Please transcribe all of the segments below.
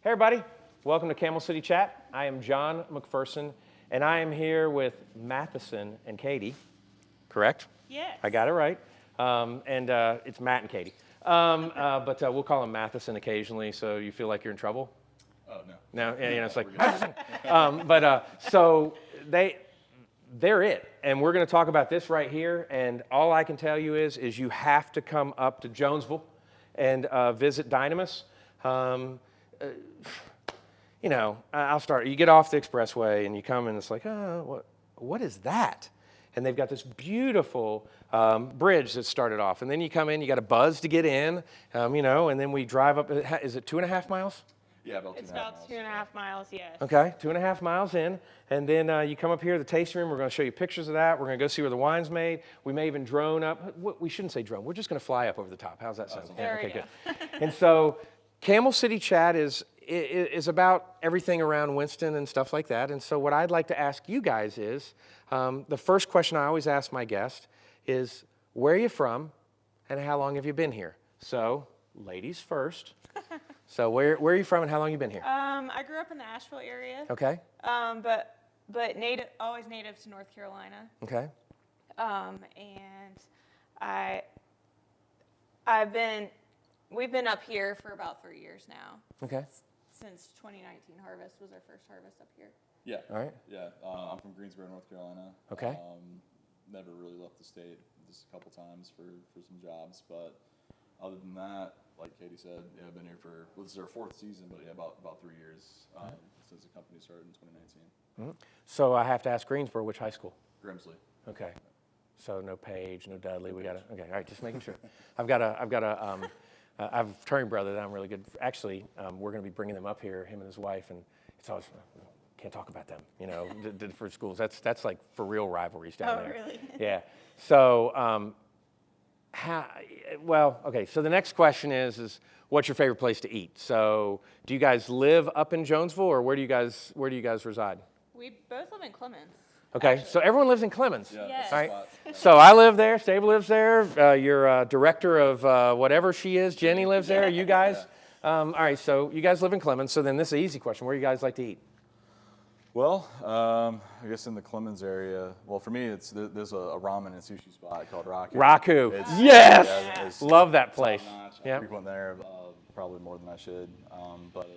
Hey everybody, welcome to Camel City Chat. I am John McPherson, and I am here with Matheson and Katie. Correct? Yes. I got it right. It's Matt and Katie. But we'll call them Matheson occasionally, so you feel like you're in trouble? Oh, no. No, it's like Matheson. So they're it, and we're going to talk about this right here. And all I can tell you is you have to come up to Jonesville and visit Dynamis. I'll start. You get off the expressway and you come and it's like, oh, what is that? And they've got this beautiful bridge that started off. And then you come in, you got a buzz to get in, and then we drive up. Is it 2.5 miles? Yeah, about 2.5 miles. It's about 2.5 miles, yes. Okay, 2.5 miles in. And then you come up here, the tasting room. We're going to show you pictures of that. We're going to go see where the wine's made. We may even drone up. We shouldn't say drone. We're just going to fly up over the top. How's that sound? There we okay, go. good. And so Camel City Chat is about everything around Winston and stuff like that. And so what I'd like to ask you guys is, the first question I always ask my guest is, where are you from and how long have you been here? So, ladies first. So where are you from and how long have you been here? I grew up in the Asheville area. Okay. But always native to North Carolina. Okay. And we've been up here for about 3 years now. Okay. Since 2019 harvest was our first harvest up here. Yeah. All right. Yeah, I'm from Greensboro, North Carolina. Okay. Never really left the state, just a couple times for some jobs, but other than that, like Katie said, yeah, I've been here this is our 4th season, but yeah, about 3 years since the company started in 2019. Mm-hmm. So I have to ask Greensboro, which high school? Grimsley. Okay. So no Page, no Dudley. We got to. Okay. All right. Just making sure. I have a fraternity brother that I'm really good. Actually, we're going to be bringing them up here, him and his wife, and it's always can't talk about them, for schools. That's like for real rivalries down there. Oh, really? Yeah. So, okay. So the next question is what's your favorite place to eat? So, do you guys live up in Jonesville, or where do you guys reside? We both live in Clemens. Okay. Actually. So everyone lives in Clemens. Yeah, Yes. that's All the right. spot. So I live there. Stable lives there. Your director of whatever she is, Jenny, lives there. You guys. All right. So you guys live in Clemens. So then this is an easy question. Where do you guys like to eat? Well, I guess in the Clemens area. Well, for me, there's a ramen and sushi spot called Raku. Raku. It's- Yes. yeah, it's Love that place. top-notch. Yep. I frequent there probably more than I should, but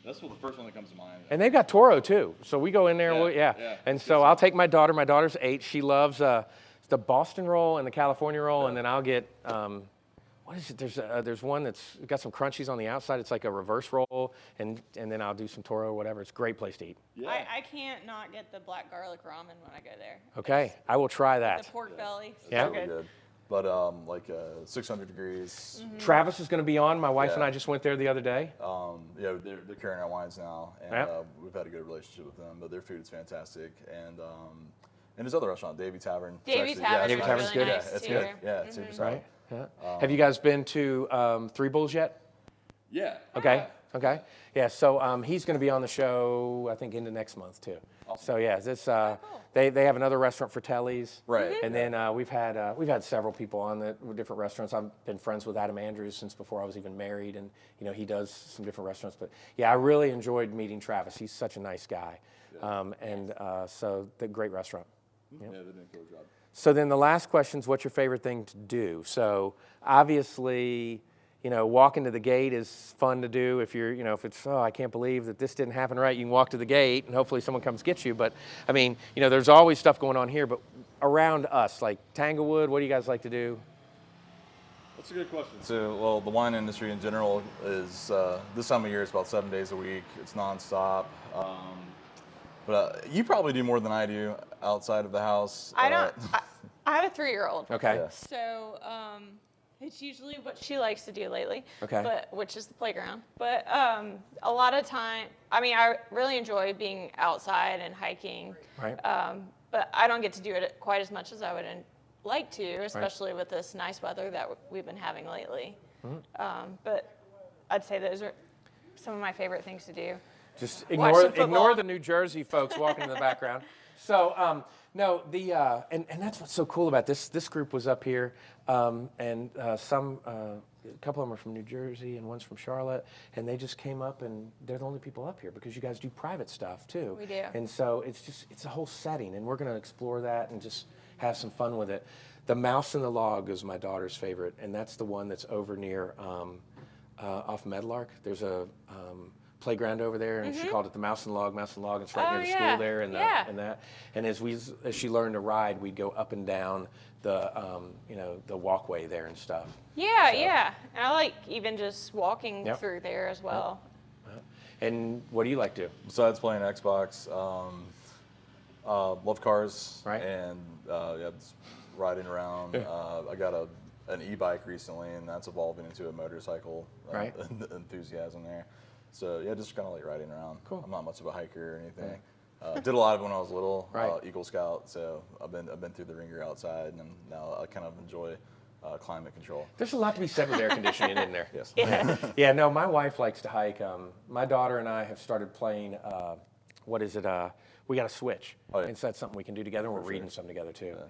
that's the first one that comes to mind. And they've got Toro too. So we go in there. Yeah, Yeah. yeah. And It's so good I'll stuff. take my daughter. My daughter's 8. She loves the Boston roll and the California roll. And then I'll get, what is it? There's one that's got some crunchies on the outside. It's like a reverse roll. And then I'll do some Toro or whatever. It's a great place to eat. Yeah. I can't not get the black garlic ramen when I go there. Okay. I will try that. The pork belly. Yeah. So Really good. good. But 600 degrees. Travis is going to be on. My wife and Yeah. I just went there the other day. Yeah, they're carrying our wines now, and Yep. we've had a good relationship with them. But their food is fantastic, and his other restaurant, Davy Tavern. it's Davy actually- Tavern yeah, Davy was Tavern's really good. nice Yeah, it's too. good. Yeah, it's super solid. Right? Yeah. Have you guys been to Three Bulls yet? Yeah. Okay. Okay. Yeah. So he's going to be on the show, I think, into next month too. Awesome. So yeah, this cool. they have another restaurant for Telly's. Right. And then we've had several people on with different restaurants. I've been friends with Adam Andrews since before I was even married, and he does some different restaurants. But yeah, I really enjoyed meeting Travis. He's such a nice guy, so the great restaurant. Yeah, they're doing a good job. So then the last question is, what's your favorite thing to do? So obviously, walking to the gate is fun to do. If you're, if it's, I can't believe that this didn't happen right, you can walk to the gate and hopefully someone comes get you. But I mean, there's always stuff going on here. But around us, like Tanglewood, what do you guys like to do? That's a good question. So, well, the wine industry in general is this time of year is about 7 days a week. It's nonstop. But you probably do more than I do outside of the house. I don't. I have a 3-year-old. Okay. Yeah. So it's usually what she likes to do lately. Okay. Which is the playground. But a lot of time, I really enjoy being outside and hiking. Right. But I don't get to do it quite as much as I would like to, especially with this nice weather that we've been having lately. Mm-hmm. But I'd say those are some of my favorite things to do. Just Watch some ignore football. the New Jersey folks walking in the background. So no, the and that's what's so cool about this. This group was up here, and a couple of them are from New Jersey and one's from Charlotte, and they just came up, and they're the only people up here because you guys do private stuff too. We do. And so it's a whole setting, and we're going to explore that and just have some fun with it. The Mouse and the Log is my daughter's favorite, and that's the one that's over near off Medlark. There's a playground over there, and she called it the Mouse and Log, Mouse and Log. It's right near the school there, and that. And as she learned to ride, we'd go up and down the the walkway there and stuff. Yeah, So- yeah. And I like even just walking Yep. through there as well. And what do you like to do? Besides playing Xbox, love cars, Right. and just riding around. I got an e-bike recently, and that's evolving into a motorcycle Right. enthusiasm there. So yeah, just kind of like riding around. Cool. I'm not much of a hiker or anything. Did a lot of it when I was little, Right. Eagle Scout. So I've been through the ringer outside, and now I kind of enjoy climate control. There's a lot to be said with air conditioning in there. Yes. Yeah. Yeah, no, my wife likes to hike. My daughter and I have started playing, what is it? We got a Switch. Oh, yeah. And so that's something we can do together, and we're For reading sure. something together too. Yeah.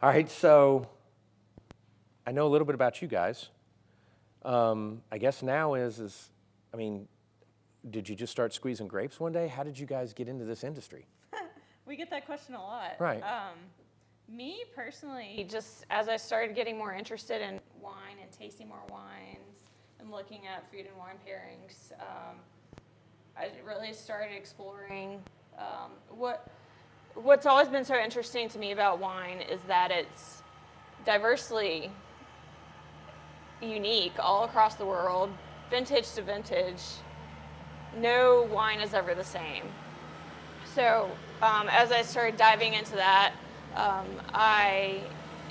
All right, so I know a little bit about you guys. I guess now I mean, did you just start squeezing grapes one day? How did you guys get into this industry? We get that question a lot. Right. Me personally, just as I started getting more interested in wine and tasting more wines and looking at food and wine pairings, I really started exploring what's always been so interesting to me about wine is that it's diversely unique all across the world, vintage to vintage. No wine is ever the same. So as I started diving into that, I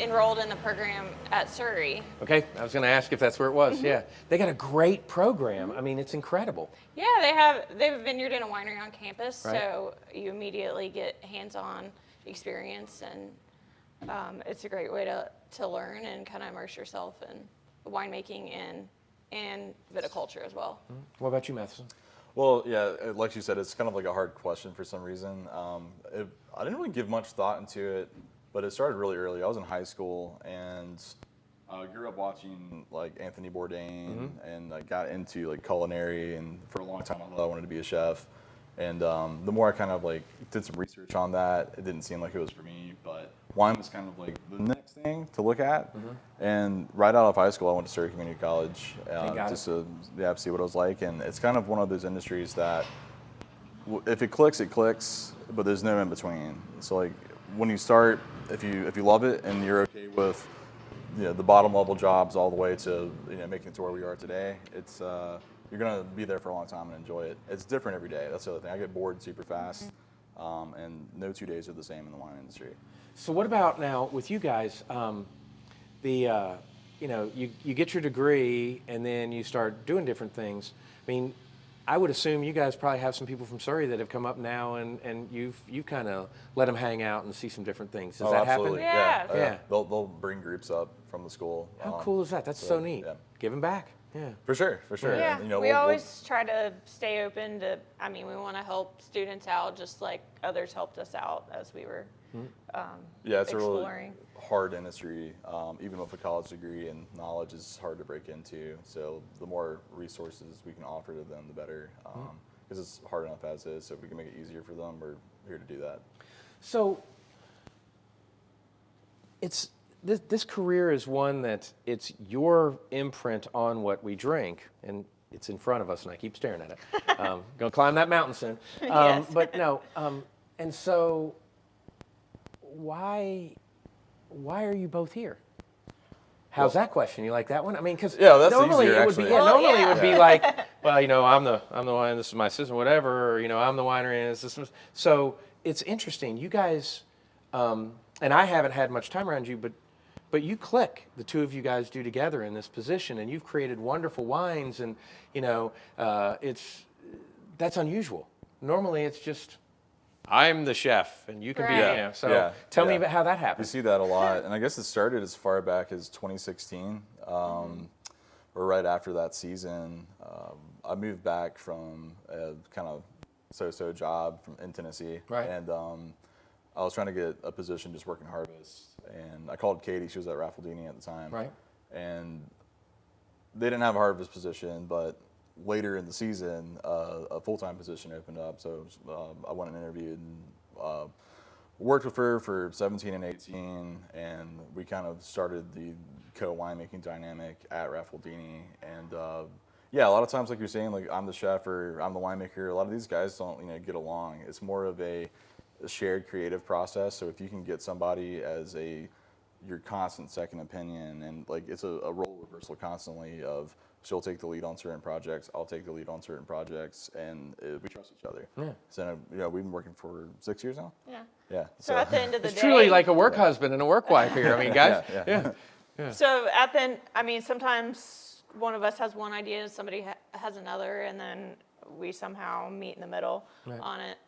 enrolled in the program at Surrey. Okay, I was going to ask if that's where it was. Yeah, they got a great program. I mean, it's incredible. Yeah, they have a vineyard and a winery on campus, Right. so you immediately get hands-on experience, and it's a great way to learn and kind of immerse yourself in winemaking and viticulture as well. What about you, Matheson? Well, yeah, like you said, it's kind of like a hard question for some reason. I didn't really give much thought into it, but it started really early. I was in high school, and I grew up watching like Anthony Bourdain, and I got into like culinary, and for a long time I thought I wanted to be a chef. And the more I kind of like did some research on that, it didn't seem like it was for me, but wine was kind of like the next thing to look at. And right out of high school, I went to Surrey Community College just to see what it was like. And it's kind of one of those industries that if it clicks, but there's no in between. So like when you start, if you love it and you're okay with the bottom level jobs all the way to making it to where we are today, it's you're gonna be there for a long time and enjoy it. It's different every day. That's the other thing. I get bored super fast, and no 2 days are the same in the wine industry. So what about now with you guys? You get your degree and then you start doing different things. I mean, I would assume you guys probably have some people from Surrey that have come up now, and you've kind of let them hang out and see some different things. Does that absolutely. happen? Yeah. Yeah. They'll bring groups up from the school. How cool is that? That's so neat. Yeah. Giving back. Yeah. For sure. Yeah, And, we always try to stay open to, we want to help students out just like others helped us out as we were it's exploring. a really hard industry. Even with a college degree, and knowledge is hard to break into. So the more resources we can offer to them, the better. Because it's hard enough as is. So if we can make it easier for them, we're here to do that. So this career is one that it's your imprint on what we drink, and it's in front of us, and I keep staring at it. Gonna climb that mountain soon. Yes. But no, and so why are you both here? How's that question? You like that one? I mean, because that's normally easier, it would be actually. normally it would be like, well, I'm the wine. This is my assistant, whatever. Or, I'm the winery, and this is so it's interesting. You guys, and I haven't had much time around you, but you click. The two of you guys do together in this position, and you've created wonderful wines, and that's unusual. Normally, it's just I'm the chef, and you can be. Right. So tell me about how that You happened. see that a lot, and I guess it started as far back as 2016, or right after that season. I moved back from a kind of so-so job in Tennessee, Right. and I was trying to get a position just working harvest, and I called Katie. She was at Raffledini at the time. Right. And they didn't have a harvest position, but later in the season, a full-time position opened up. So I went and interviewed and worked with her for 17 and 18, and we kind of started the co-winemaking dynamic at Raffledini. And yeah, a lot of times, like you're saying, like I'm the chef or I'm the winemaker. A lot of these guys don't, get along. It's more of a shared creative process. So if you can get somebody as your constant second opinion, and like it's a role reversal constantly of she'll take the lead on certain projects, I'll take the lead on certain projects, and we trust each other. Yeah. So we've been working for 6 years now. Yeah. Yeah. So at the end of the It's day, truly like a work husband and a work wife here. I mean, guys. Yeah. So at the end, I mean, sometimes one of us has one idea, somebody has another, and then we somehow meet in the middle on it.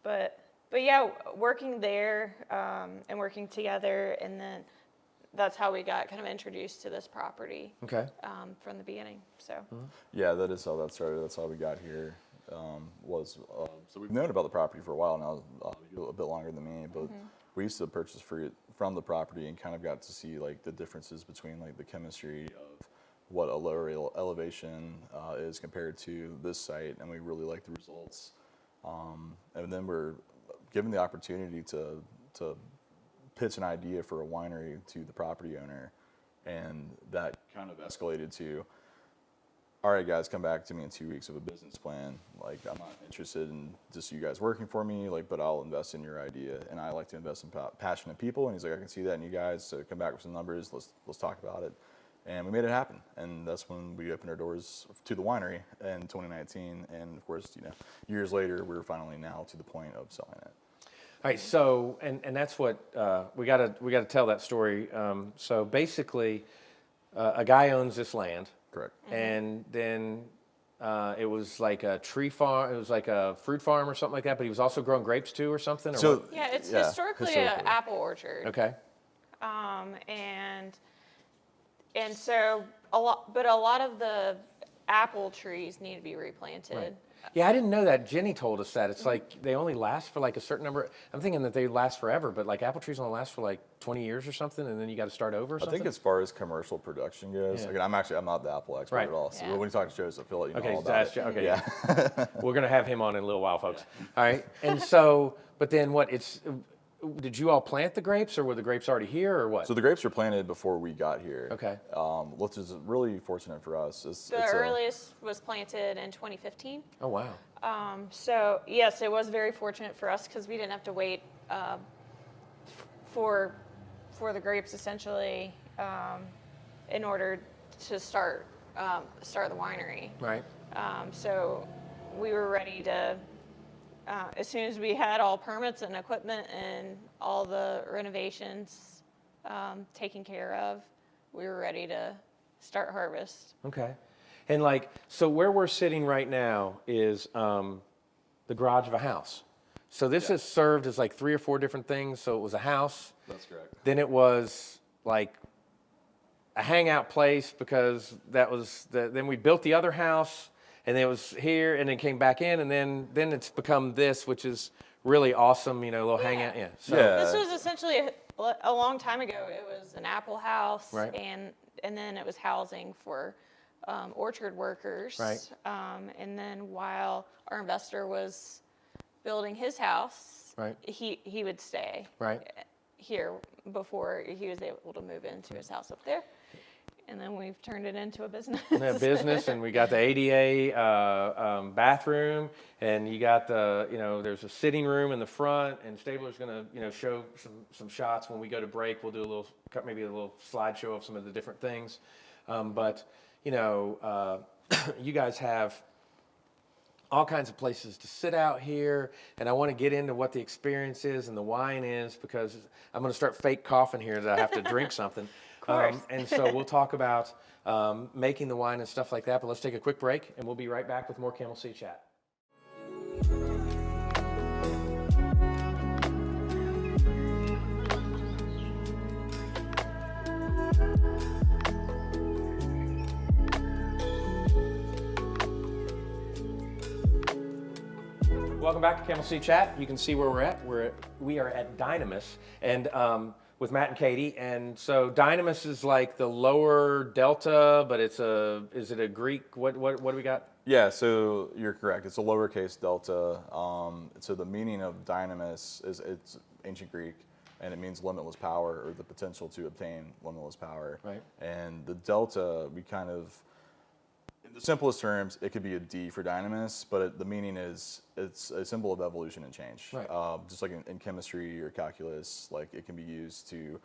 But yeah, working there and working together, and then that's how we got kind of introduced to this property. Okay. From the beginning. So. Yeah, that is how that started. That's how we got here. So we've known about the property for a while now, a bit longer than me, but we used to purchase from the property and kind of got to see like the differences between like the chemistry of what a lower elevation is compared to this site, and we really like the results. And then we're given the opportunity to pitch an idea for a winery to the property owner, and that kind of escalated to, all right, guys, come back to me in 2 weeks of a business plan. Like, I'm not interested in just you guys working for me, like, but I'll invest in your idea, and I like to invest in passionate people. And he's like, I can see that in you guys, so come back with some numbers. Let's talk about it. And we made it happen, and that's when we opened our doors to the winery in 2019. And of course, years later, we're finally now to the point of selling it. All right, so and that's what we gotta tell that story. So basically, a guy owns this land. Correct. And then it was like a tree farm. It was like a fruit farm or something like that. But he was also growing grapes too, or something. Or So what? Yeah, it's historically an apple orchard. Okay. And so a lot of the apple trees need to be replanted. Right. Yeah, I didn't know that. Jenny told us that. It's like they only last for like a certain number. I'm thinking that they last forever, but like apple trees only last for like 20 years or something, and then you got to start over or I something? think as far as commercial production goes, Yeah. again, I'm not the apple expert at all. So Yeah. when you talk to Joseph, he'll let you know Okay, all about it. okay. Yeah. We're going to have him on in a little while, folks. All right. And so, but then what? Did you all plant the grapes, or were the grapes already here, or what? So the grapes were planted before we got here. Okay. Which is really fortunate for us. The earliest was planted in 2015. Oh, wow. So yes, it was very fortunate for us because we didn't have to wait for the grapes essentially in order to start the winery. Right. So we were ready to, as soon as we had all permits and equipment and all the renovations taken care of, we were ready to start harvest. Okay. And like, so where we're sitting right now is the garage of a house. So this has served as like 3 or 4 different things. So it was a house. That's correct. Then it was like a hangout place because that was then we built the other house, and it was here, and then came back in, and then it's become this, which is really awesome, a little hangout. Yeah. So, This was essentially a long time ago. It was an apple house, Right. and then it was housing for orchard workers. Right. And then while our investor was building his house, Right. he would stay Right. here before he was able to move into his house up there. And then we've turned it into a business. Business, and we got the ADA bathroom, and you got there's a sitting room in the front, and Stabler's going to show some shots when we go to break. We'll do maybe a little slideshow of some of the different things, but you guys have all kinds of places to sit out here, and I want to get into what the experience is and the wine is, because I'm going to start fake coughing here that I have to drink something. course. And so we'll talk about making the wine and stuff like that, but let's take a quick break, and we'll be right back with more Camel City Chat. Welcome back to Camel City Chat. You can see where we're at. We are at Dynamis, and with Matt and Katie. And so Dynamis is like the lower delta, but is it a Greek? What do we got? Yeah, so you're correct. It's a lowercase delta. So the meaning of dynamis it's ancient Greek, and it means limitless power or the potential to obtain limitless power. Right. And the delta, we kind of, in the simplest terms, it could be a D for dynamis, but the meaning is it's a symbol of evolution and change. Right. Just like in chemistry or calculus, like it can be used to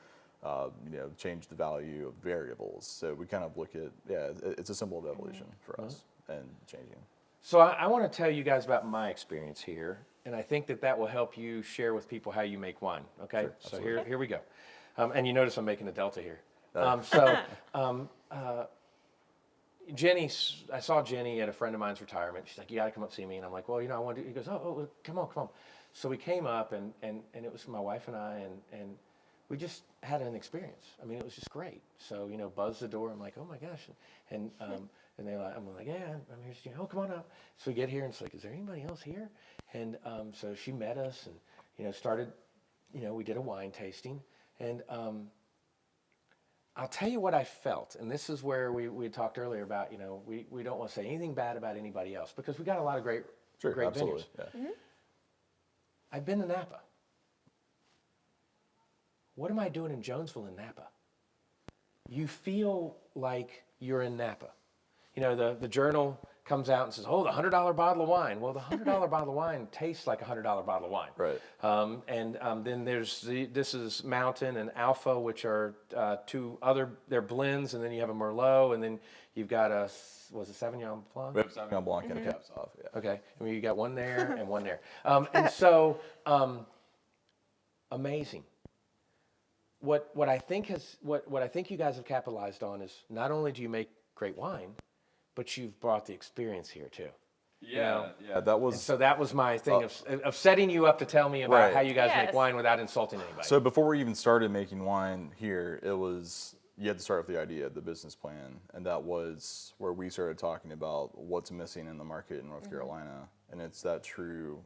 change the value of variables. So we kind of look at, it's a symbol of evolution for us and changing. So I want to tell you guys about my experience here, and I think that will help you share with people how you make wine. Okay, Sure, so absolutely. here we go. And you notice I'm making a delta here. Jenny, I saw Jenny at a friend of mine's retirement. She's like, "You got to come up see me." And I'm like, "Well, I want to." He goes, "Oh, come on." So we came up, and it was my wife and I, and we just had an experience. I mean, it was just great. So buzzed the door. I'm like, "Oh my gosh!" And they're like, I'm like, "Yeah, I'm here." Oh, come on up. So we get here, and it's like, "Is there anybody else here?" And so she met us, and started. We did a wine tasting, and I'll tell you what I felt, and this is where we talked earlier about, we don't want to say anything bad about anybody else because we got a lot of great Absolutely. vineyards. Yeah. I've been to Napa. What am I doing in Jonesville in Napa? You feel like you're in Napa. The journal comes out and says, "Oh, the $100 bottle of wine." Well, the $100 bottle of wine tastes like a $100 bottle of wine. Right. Then there's this is Mountain and Alpha, which are two other, they're blends, and then you have a Merlot, and then you've got Sauvignon Blanc? We have Sauvignon Blanc and a Cab Sauv. Yeah. Okay, I mean, you got one there and one there. And so, amazing. What I think you guys have capitalized on is not only do you make great wine, but you've brought the experience here too. Yeah, that was. And so that was my thing of setting you up to tell me about Right. how you guys make Yes. wine without insulting anybody. So before we even started making wine here, you had to start with the idea, the business plan, and that was where we started talking about what's missing in the market in North Carolina, and it's that true,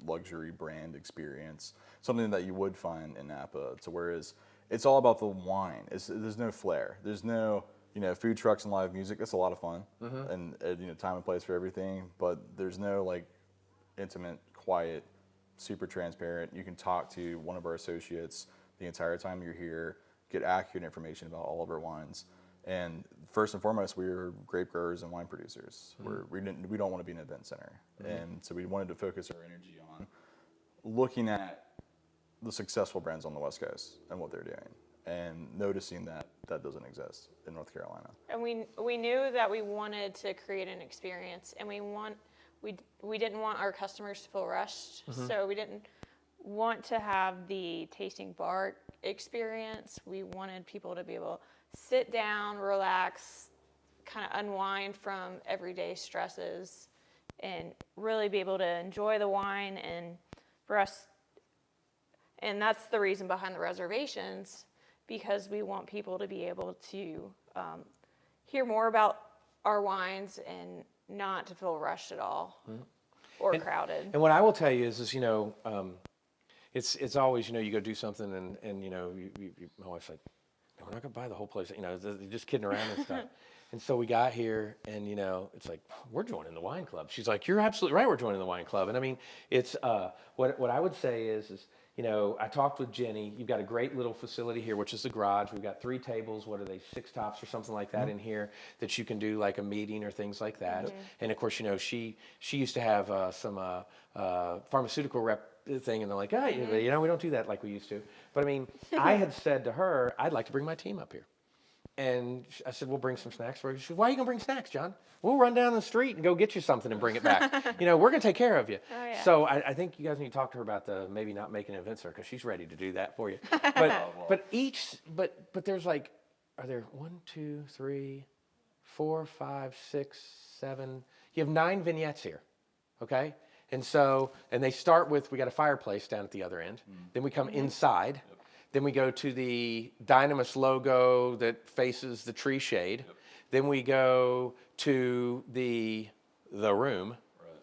luxury brand experience, something that you would find in Napa. So whereas it's all about the wine, there's no flair, there's no food trucks and live music. That's a lot of fun, and time and place for everything. But there's no intimate, quiet, super transparent. You can talk to one of our associates the entire time you're here, get accurate information about all of our wines. And first and foremost, we're grape growers and wine producers. We don't want to be an event center, and so we wanted to focus our energy on looking at the successful brands on the West Coast and what they're doing, and noticing that doesn't exist in North Carolina. And we knew that we wanted to create an experience, and we didn't want our customers to feel rushed. So we didn't want to have the tasting bar experience. We wanted people to be able to sit down, relax, kind of unwind from everyday stresses, and really be able to enjoy the wine. And for us, and that's the reason behind the reservations, because we want people to be able to hear more about our wines and not to feel rushed at all or crowded. And what I will tell you is it's always, you go do something and my wife's like, "No, we're not gonna buy the whole place." They're just kidding around and stuff. And so we got here and, it's like, "We're joining the wine club." She's like, "You're absolutely right. We're joining the wine club." And I mean, it's, what I would say is, I talked with Jenny. You've got a great little facility here, which is the garage. We've got 3 tables. What are they, 6 tops or something like that in here that you can do like a meeting or things like that. And of course, she used to have some pharmaceutical rep thing, and they're like, we don't do that like we used to. But I mean, I had said to her, I'd like to bring my team up here. And I said, "We'll bring some snacks for you." She said, "Why are you going to bring snacks, John? We'll run down the street and go get you something and bring it back. We're going to take care of you." Oh, yeah. So I think you guys need to talk to her about maybe not making an event center, because she's ready to do that for you. But there's are there 1, 2, 3, 4, 5, 6, 7? You have 9 vignettes here, okay? And they start with, we got a fireplace down at the other end. Then we come inside. Then we go to the Dynamis logo that faces the tree shade. Then we go to the room.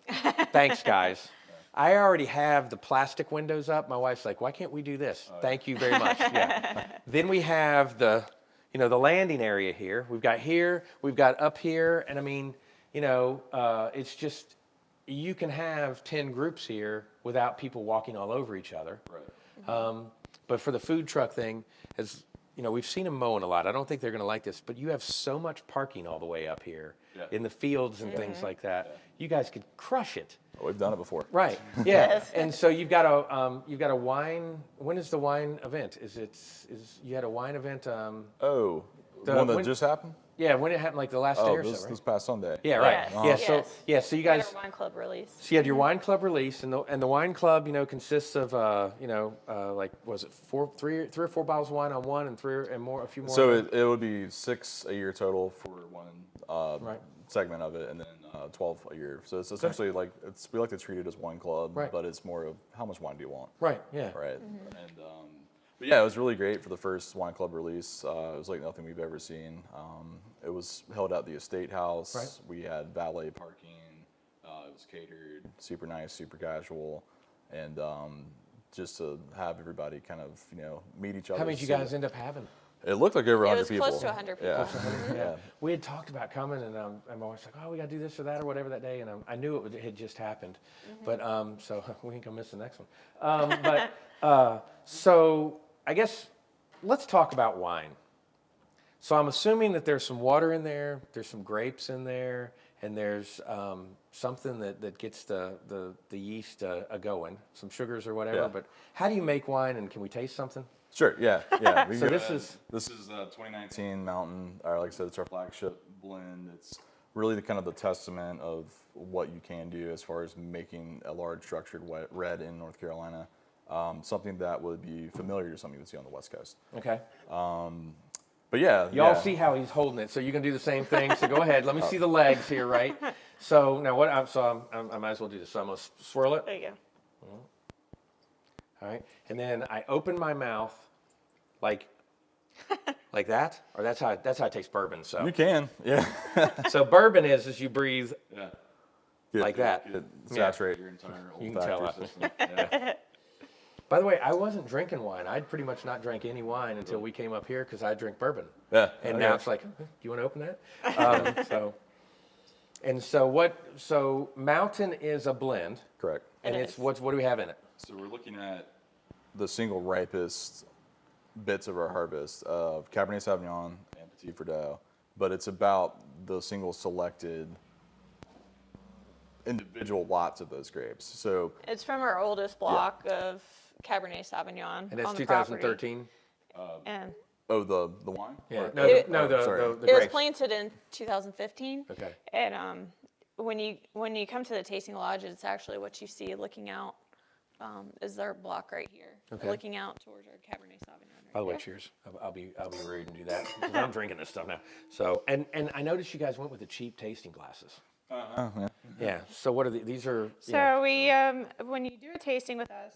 Right. Thanks, guys. I already have the plastic windows up. My wife's like, why can't we do this? Thank you very much. Yeah. Then we have the landing area here. We've got up here, and I mean, it's just, you can have 10 groups here without people walking all over each other. Right. But for the food truck thing, as we've seen them mowing a lot. I don't think they're going to like this, but you have so much parking all the way up here in the fields and things like that. Yeah. You guys could crush it. Oh, we've done it before. Right. Yeah. Yes. And so you've got a wine. When is the wine event? Is you had a wine event? The one that just happened? Yeah, when it happened, like the last day or so, right? This past Sunday. Yeah, right. Yes. So you guys had our wine club release. So you had your wine club release, and the wine club, consists of like, was it three or four bottles of wine on one, and a few more. So it would be 6 a year total for one segment of it, and then 12 a year. So it's essentially like we like to treat it as wine club, but it's more of how much wine do you want? Right. Yeah. Right. And but yeah, it was really great for the first wine club release. It was like nothing we've ever seen. It was held at the estate house. Right. We had valet parking. It was catered, super nice, super casual, and just to have everybody kind of meet each other. How many did you guys end up having? It looked like over 100 people. It was close to 100 people. Yeah. We had talked about coming, and my wife's like, "Oh, we got to do this or that or whatever that day," and I knew it had just happened, but so we ain't gonna miss the next one. So I guess let's talk about wine. So I'm assuming that there's some water in there, there's some grapes in there, and there's something that gets the yeast going, some sugars or whatever. Yeah. But how do you make wine, and can we taste something? Sure. Yeah. So this is 2019 Mountain. Or like I said, it's our flagship blend. It's really the testament of what you can do as far as making a large structured red in North Carolina. Something that would be familiar to something you would see on the West Coast. Okay. But yeah. Y'all see how he's holding it, so you can do the same thing. So go ahead. Let me see the legs here, right? So now what? I might as well do this. So I'm gonna swirl it. There you go. All right, and then I open my mouth, like that, or that's how I taste bourbon. So You can. Yeah. so bourbon is you breathe like that. Saturate your entire You can tell. olfactory system. Yeah. By the way, I wasn't drinking wine. I'd pretty much not drank any wine until we came up here because I drink bourbon. Yeah. And now it's like, do you want to open that? So Mountain is a blend. Correct. And it's what do we have in it? So we're looking at the single ripest bits of our harvest of Cabernet Sauvignon and Petit Verdot, but it's about the single selected individual lots of those grapes. So It's from our oldest block of Cabernet Sauvignon. And that's on the 2013? And the wine? Yeah. Or- The it was grapes. planted in 2015. Okay. And when you come to the tasting lodge, it's actually what you see looking out is our block right here, Okay. looking out towards our Cabernet Sauvignon. Right By the way, there. cheers. I'll be rude and do that because I'm drinking this stuff now. So and I noticed you guys went with the cheap tasting glasses. Yeah. Yeah. So what are these? Are So we, when you do a tasting with us,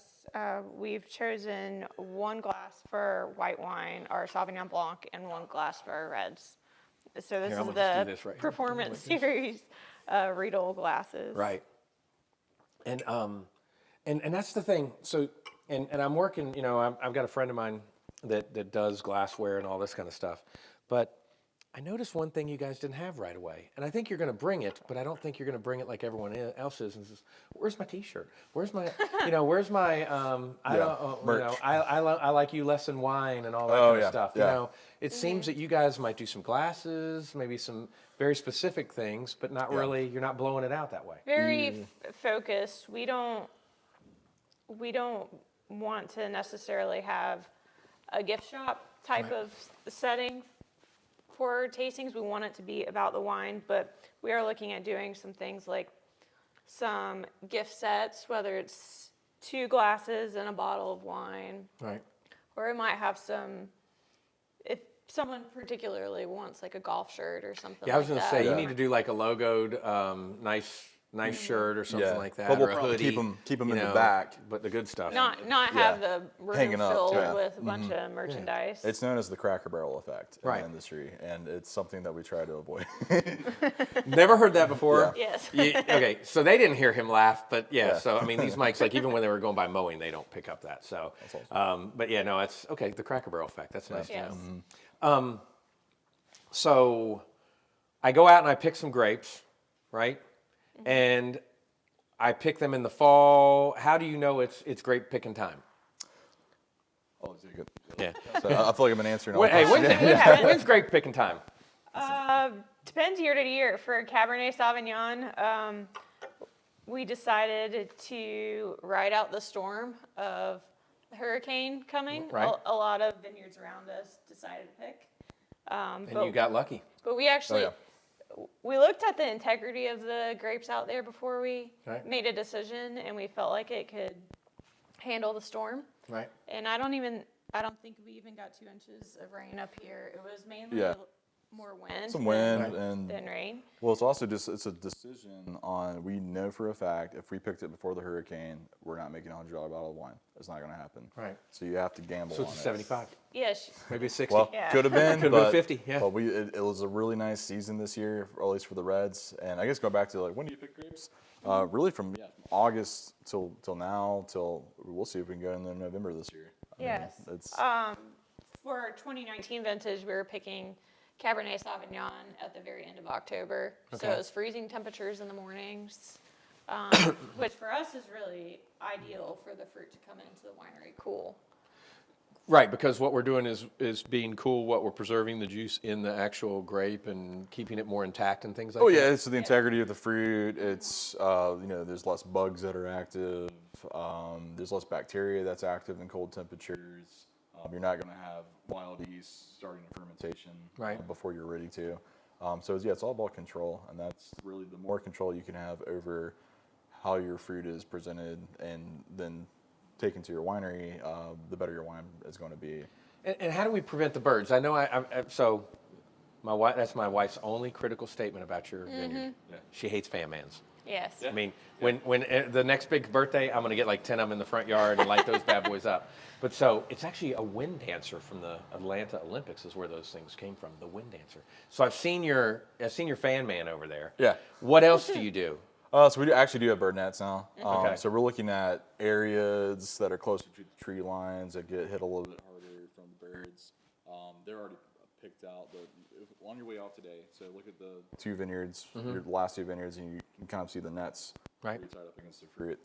we've chosen one glass for white wine, our Sauvignon Blanc, and one glass for our reds. So this Here, I'm is gonna just do the this right here. Performance Like this. Series Riedel glasses. Right. And that's the thing. So and I'm working. I've got a friend of mine that does glassware and all this kind of stuff, but I noticed one thing you guys didn't have right away, and I think you're going to bring it, but I don't think you're going to bring it like everyone else is. And says, "Where's my T-shirt? Where's my, where's my, I don't, merch. I like you less than wine and all that kind of stuff. Yeah. It seems that you guys might do some glasses, maybe some very specific things, but not really. You're not blowing it out that way. Very focused. We don't want to necessarily have a gift shop type of setting for tastings. We want it to be about the wine, but we are looking at doing some things like some gift sets, whether it's 2 glasses and a bottle of wine, Right. or it might have some, if someone particularly wants like a golf shirt or something Yeah, I was like going to that. say you need to do like a logoed, nice, nice shirt or something like that, But we'll or a probably hoodie. keep them you in the know, back. But the good stuff. Not have the room Hanging up, filled yeah. with a bunch of merchandise. It's known as the Cracker Barrel effect in Right. the industry, and it's something that we try to avoid. Never heard that before. Yeah. Yes. Okay, so they didn't hear him laugh, but yeah, Yeah. so I mean, these mics, like even when they were going by mowing, they don't pick up that. So, That's awesome. but yeah, no, it's okay. The Cracker Barrel effect. That's nice to Yes. know. So, I go out and I pick some grapes, right? And I pick them in the fall. How do you know it's grape picking time? Oh, is it good? Yeah. So I feel like I've been answering all Hey, questions. when's grape picking time? Depends year to year. For Cabernet Sauvignon, we decided to ride out the storm of the hurricane coming. Right. A lot of vineyards around us decided to pick. And you got lucky. But we actually, Oh, we looked at the integrity of the grapes out there before we Right. made a decision, and we felt like it could handle the storm. Right. And I don't think we even got 2 inches of rain up here. It was mainly Yeah. more wind Some wind Right. and than rain. well, it's also just it's a decision on. We know for a fact if we picked it before the hurricane, we're not making a $100 bottle of wine. It's not going to happen. Right. So you have to gamble So on it's it. 75, Yes. maybe a 60. Well, Yeah. could have been, Could have been but 50, yeah. But it was a really nice season this year, or at least for the Reds. And I guess going back to like when do you pick grapes? Really from August till now till we'll see if we can go in November this year. I mean, Yes. it's For our 2019 vintage, we were picking Cabernet Sauvignon at the very end of October. So Okay. it was freezing temperatures in the mornings, which for us is really ideal for the fruit to come into the winery cool. Right, because what we're doing is being cool. What we're preserving the juice in the actual grape and keeping it more intact and things like that. yeah, so the integrity of the fruit. It's there's less bugs that are active. There's less bacteria that's active in cold temperatures. You're not going to have wild yeast starting a fermentation Right. before you're ready to. So it's all about control, and that's really the more control you can have over how your fruit is presented and then taken to your winery, the better your wine is going to be. And how do we prevent the birds? I know so my wife, that's my wife's only critical statement about your vineyard. Yeah. She hates fan mans. Yes. I mean, when the next big birthday, I'm going to get like 10 of them in the front yard and light those bad boys up. But so it's actually a wind dancer from the Atlanta Olympics is where those things came from, the wind dancer. So I've seen your fan man over there. Yeah. What else do you do? So we actually do have bird nets now. Okay. So we're looking at areas that are closer to the tree lines that get hit a little bit harder from the birds. They're already picked out. On your way out today, so look at the two vineyards, your last two vineyards, and you can kind of see the nets Right. tied up against the fruit.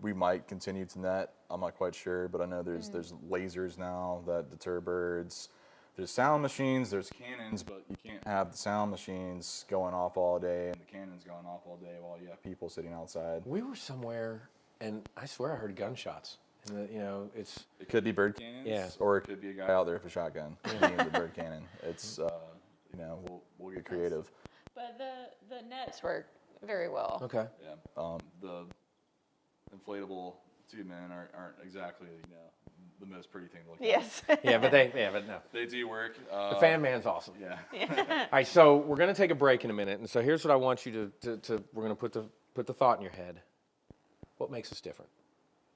We might continue to net. I'm not quite sure, but I know there's lasers now that deter birds. There's sound machines, there's cannons, but you can't have the sound machines going off all day and the cannons going off all day while you have people sitting outside. We were somewhere, and I swear I heard gunshots. And it's It could be bird cannons, Yeah. or it could be a guy out there with a shotgun aiming the bird cannon. It's we'll get creative. But the nets work very well. okay. Yeah. The inflatable tube men aren't exactly the most pretty thing to look at. Yes. But no. They do work. The fan man's awesome. Yeah. All right, so we're going to take a break in a minute, and so here's what I want you to we're going to put the thought in your head. What makes us different?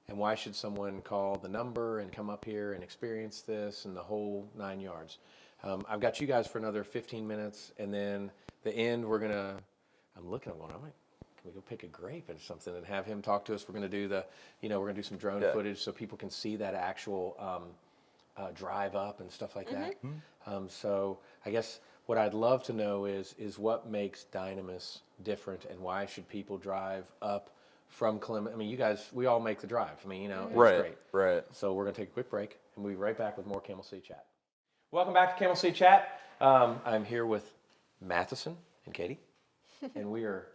And why should someone call the number and come up here and experience this and the whole 9 yards? I've got you guys for another 15 minutes, and then the end I'm looking at one. I'm like, can we go pick a grape and something and have him talk to us? We're going to do we're going to do some drone footage so people can see that actual drive up and stuff like that. So I guess what I'd love to know is what makes Dynamis different, and why should people drive up from Clement? I mean, you guys, we all make the drive. I mean, it's great. Right. So we're going to take a quick break, and we'll be right back with more Camel City Chat. Welcome back to Camel City Chat. I'm here with Matheson and Katie, and we are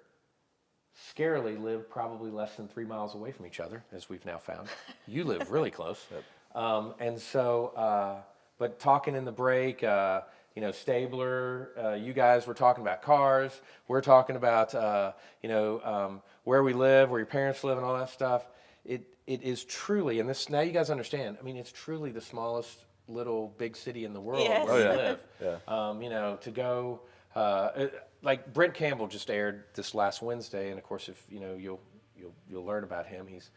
scarily live probably less than 3 miles away from each other, as we've now found. You live really close. And so, but talking in the break, Stabler, you guys were talking about cars. We're talking about, where we live, where your parents live, and all that stuff. It is truly, and this now you guys understand. I mean, it's truly the smallest little big city in the world Yes. where Oh, we yeah. live. Yeah. To go like Brent Campbell just aired this last Wednesday, and of course, if you'll learn about him. He's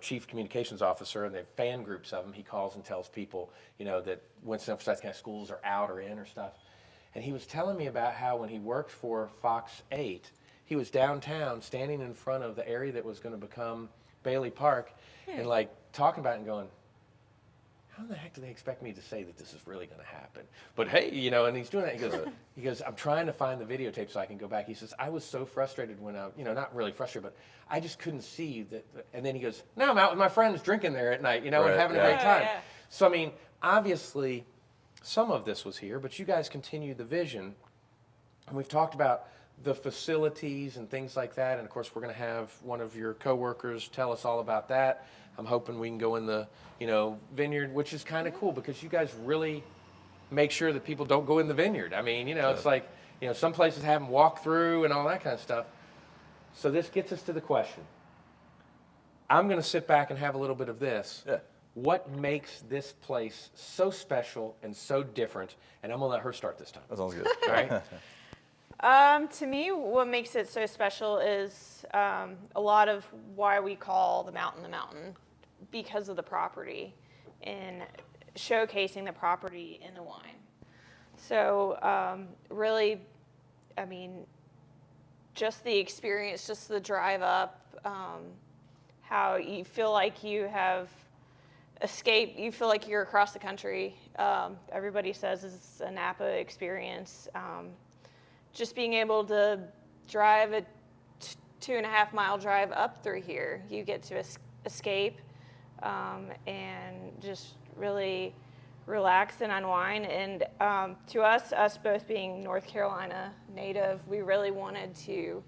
chief communications officer, and they have fan groups of him. He calls and tells people that Winston and Forsyth County schools are out or in or stuff. And he was telling me about how when he worked for Fox 8, he was downtown standing in front of the area that was going to become Bailey Park, and like talking about it and going, how in the heck do they expect me to say that this is really going to happen? But hey, and he's doing that. He goes, I'm trying to find the videotape so I can go back. He says, I was so frustrated when not really frustrated, but I just couldn't see that. And then he goes, no, I'm out with my friends drinking there at night, and having a great time. Yeah. So, I mean, obviously, some of this was here, but you guys continue the vision. And we've talked about the facilities and things like that. And of course, we're going to have one of your coworkers tell us all about that. I'm hoping we can go in the, vineyard, which is kind of cool because you guys really make sure that people don't go in the vineyard. I mean, it's like, some places have them walk through and all that kind of stuff. So this gets us to the question. I'm going to sit back and have a little bit of this. Yeah. What makes this place so special and so different? And I'm going to let her start this time. That sounds good. All right? To me, what makes it so special is a lot of why we call the mountain, because of the property and showcasing the property in the wine. So really, I mean, just the experience, just the drive up, how you feel like you have escaped, you feel like you're across the country. Everybody says it's a Napa experience. Just being able to drive a 2.5 mile drive up through here, you get to escape and just really relax and unwind. And to us both being North Carolina native, we really wanted to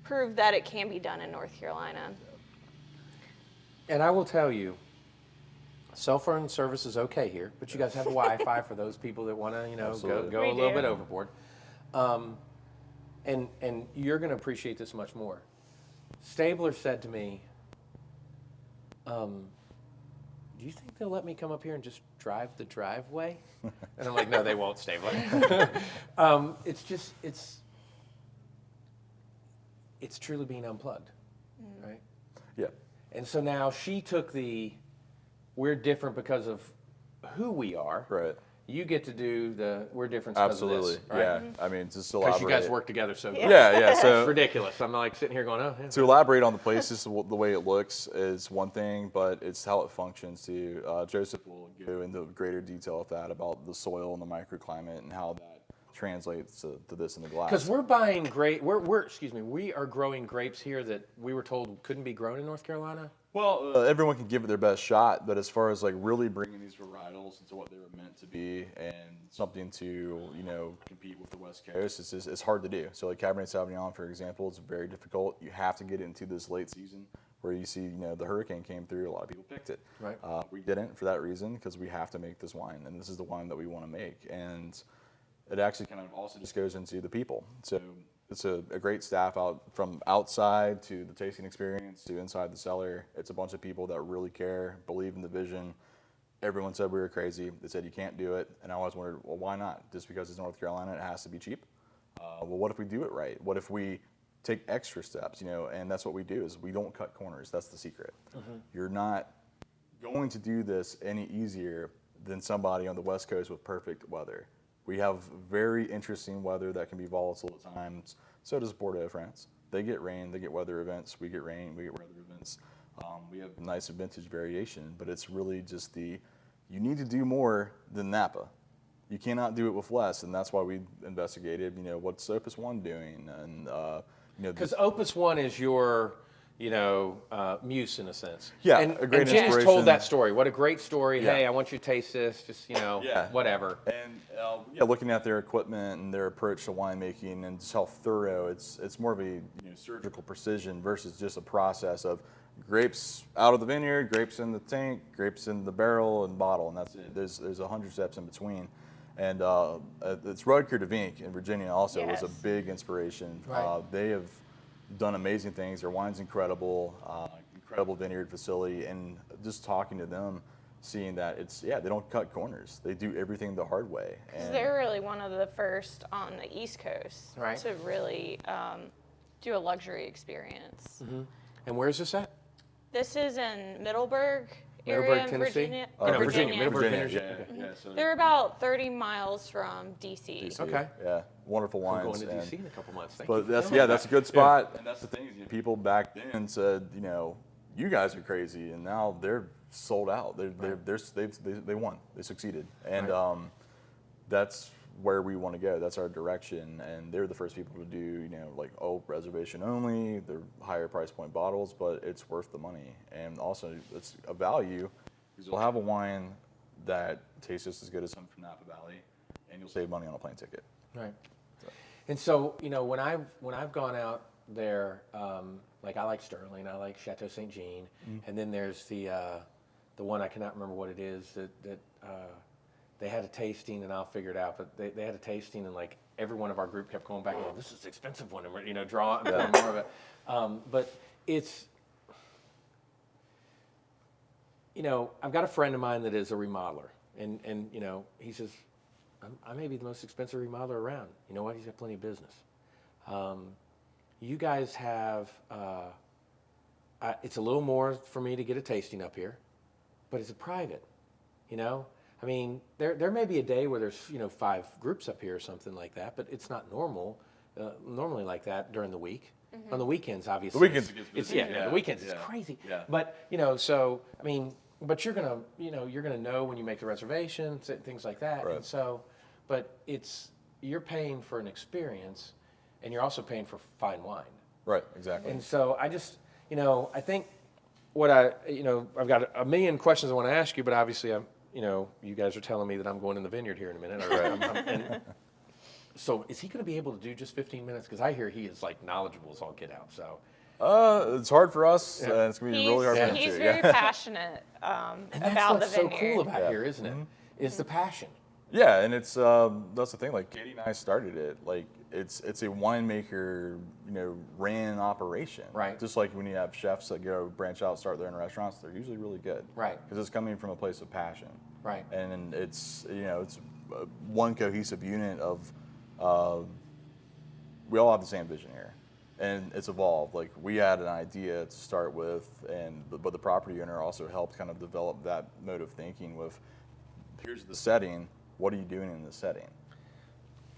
prove that it can be done in North Carolina. And I will tell you, cell phone service is okay here, but you guys have a Wi-Fi for those people that want to, go We a little do. bit overboard. And you're going to appreciate this much more. Stabler said to me, do you think they'll let me come up here and just drive the driveway? And I'm like, no, they won't, Stabler. It's truly being unplugged, right? Yeah. And so now she took we're different because of who we are. Right. You get to do we're different because Absolutely. of this. Right? Yeah. I mean, just to Because elaborate. you guys work together so good. Yeah. So It's ridiculous. I'm like sitting here going, oh, yeah. to elaborate on the place, just the way it looks is one thing, but it's how it functions too. Joseph will go into greater detail of that about the soil and the microclimate and how that translates to this in the glass. Because we're buying we are growing grapes here that we were told couldn't be grown in North Carolina. Well, everyone can give it their best shot, but as far as like really bringing these varietals into what they were meant to be and something to compete with the West Coast, it's hard to do. So like Cabernet Sauvignon, for example, it's very difficult. You have to get it into this late season where you see the hurricane came through. A lot of people picked it. Right. We didn't for that reason because we have to make this wine, and this is the wine that we want to make. And it actually kind of also just goes into the people. So it's a great staff out from outside to the tasting experience to inside the cellar. It's a bunch of people that really care, believe in the vision. Everyone said we were crazy. They said you can't do it. And I always wondered, well, why not? Just because it's North Carolina, it has to be cheap. Well, what if we do it right? What if we take extra steps? And that's what we do is we don't cut corners. That's the secret. Mm-hmm. You're not going to do this any easier than somebody on the West Coast with perfect weather. We have very interesting weather that can be volatile at times. So does Bordeaux, France. They get rain, they get weather events. We get rain, we get weather events. We have nice vintage variation, but it's really just you need to do more than Napa. You cannot do it with less, and that's why we investigated, what's Opus One doing, and Because Opus One is your muse in a sense. Yeah, and, a great and Jenny's inspiration. told that story. What a great story. Yeah. Hey, I want you to taste this. Just whatever. And looking at their equipment and their approach to winemaking and just how thorough it's more of a surgical precision versus just a process of grapes out of the vineyard, grapes in the tank, grapes in the barrel and bottle, and that's it. There's 100 steps in between. And it's Rutger de Vink in Virginia also was a big inspiration. Right. They have done amazing things. Their wine's incredible, incredible vineyard facility, and just talking to them, seeing that they don't cut corners. They do everything the hard way. Because they're really one of the first on the East Coast to really do a luxury experience. Mm-hmm. And where's this at? This is in Middleburg area, Middleburg, Tennessee? Virginia. Virginia. Middleburg, Tennessee. Yeah, so They're about 30 miles from DC. Okay. Yeah, wonderful I'm wines. going to DC in a couple months. Thank But you. that's a good spot. And that's the thing. People back then said, you guys are crazy, and now they're sold out. They won. They succeeded, and that's where we want to go. That's our direction, and they're the first people to do reservation only. They're higher price point bottles, but it's worth the money, and also it's a value because you'll have a wine that tastes just as good as some from Napa Valley, and you'll save money on a plane ticket. Right. And so when I've gone out there, like I like Sterling, I like Chateau St. Jean, and then there's the one I cannot remember what it is that they had a tasting, and I'll figure it out. But they had a tasting, and like every one of our group kept going back, "Oh, this is the expensive one," and drawing more of it. But it's I've got a friend of mine that is a remodeler, and he says, I may be the most expensive remodeler around. You know what? He's got plenty of business. You guys have, it's a little more for me to get a tasting up here, but it's a private, I mean, there may be a day where there's, 5 groups up here or something like that, but it's not normally like that during the week. On the weekends, obviously. The weekends it gets busy. The weekends it's crazy. Yeah. But, so, I mean, but you're going to know when you make the reservation, things like that. Right. And so, but you're paying for an experience, and you're also paying for fine wine. Right, exactly. And so I just, I think I've got a million questions I want to ask you, but obviously you guys are telling me that I'm going in the vineyard here in a minute. And so is he going to be able to do just 15 minutes? Because I hear he is like knowledgeable as all get out. So it's hard for us, and it's going to be really hard for him He's too. very passionate and about the that's what's vineyard. so cool about here, isn't it? Is the passion. Yeah, and it's that's the thing. Like Katie and I started it. Like it's a winemaker, ran operation. Right. Just like when you have chefs that go branch out, start their own restaurants, they're usually really good. Right. Because it's coming from a place of passion. Right. And it's it's one cohesive unit of we all have the same vision here, and it's evolved. Like we had an idea to start with, but the property owner also helped kind of develop that mode of thinking with, here's the setting. What are you doing in this setting?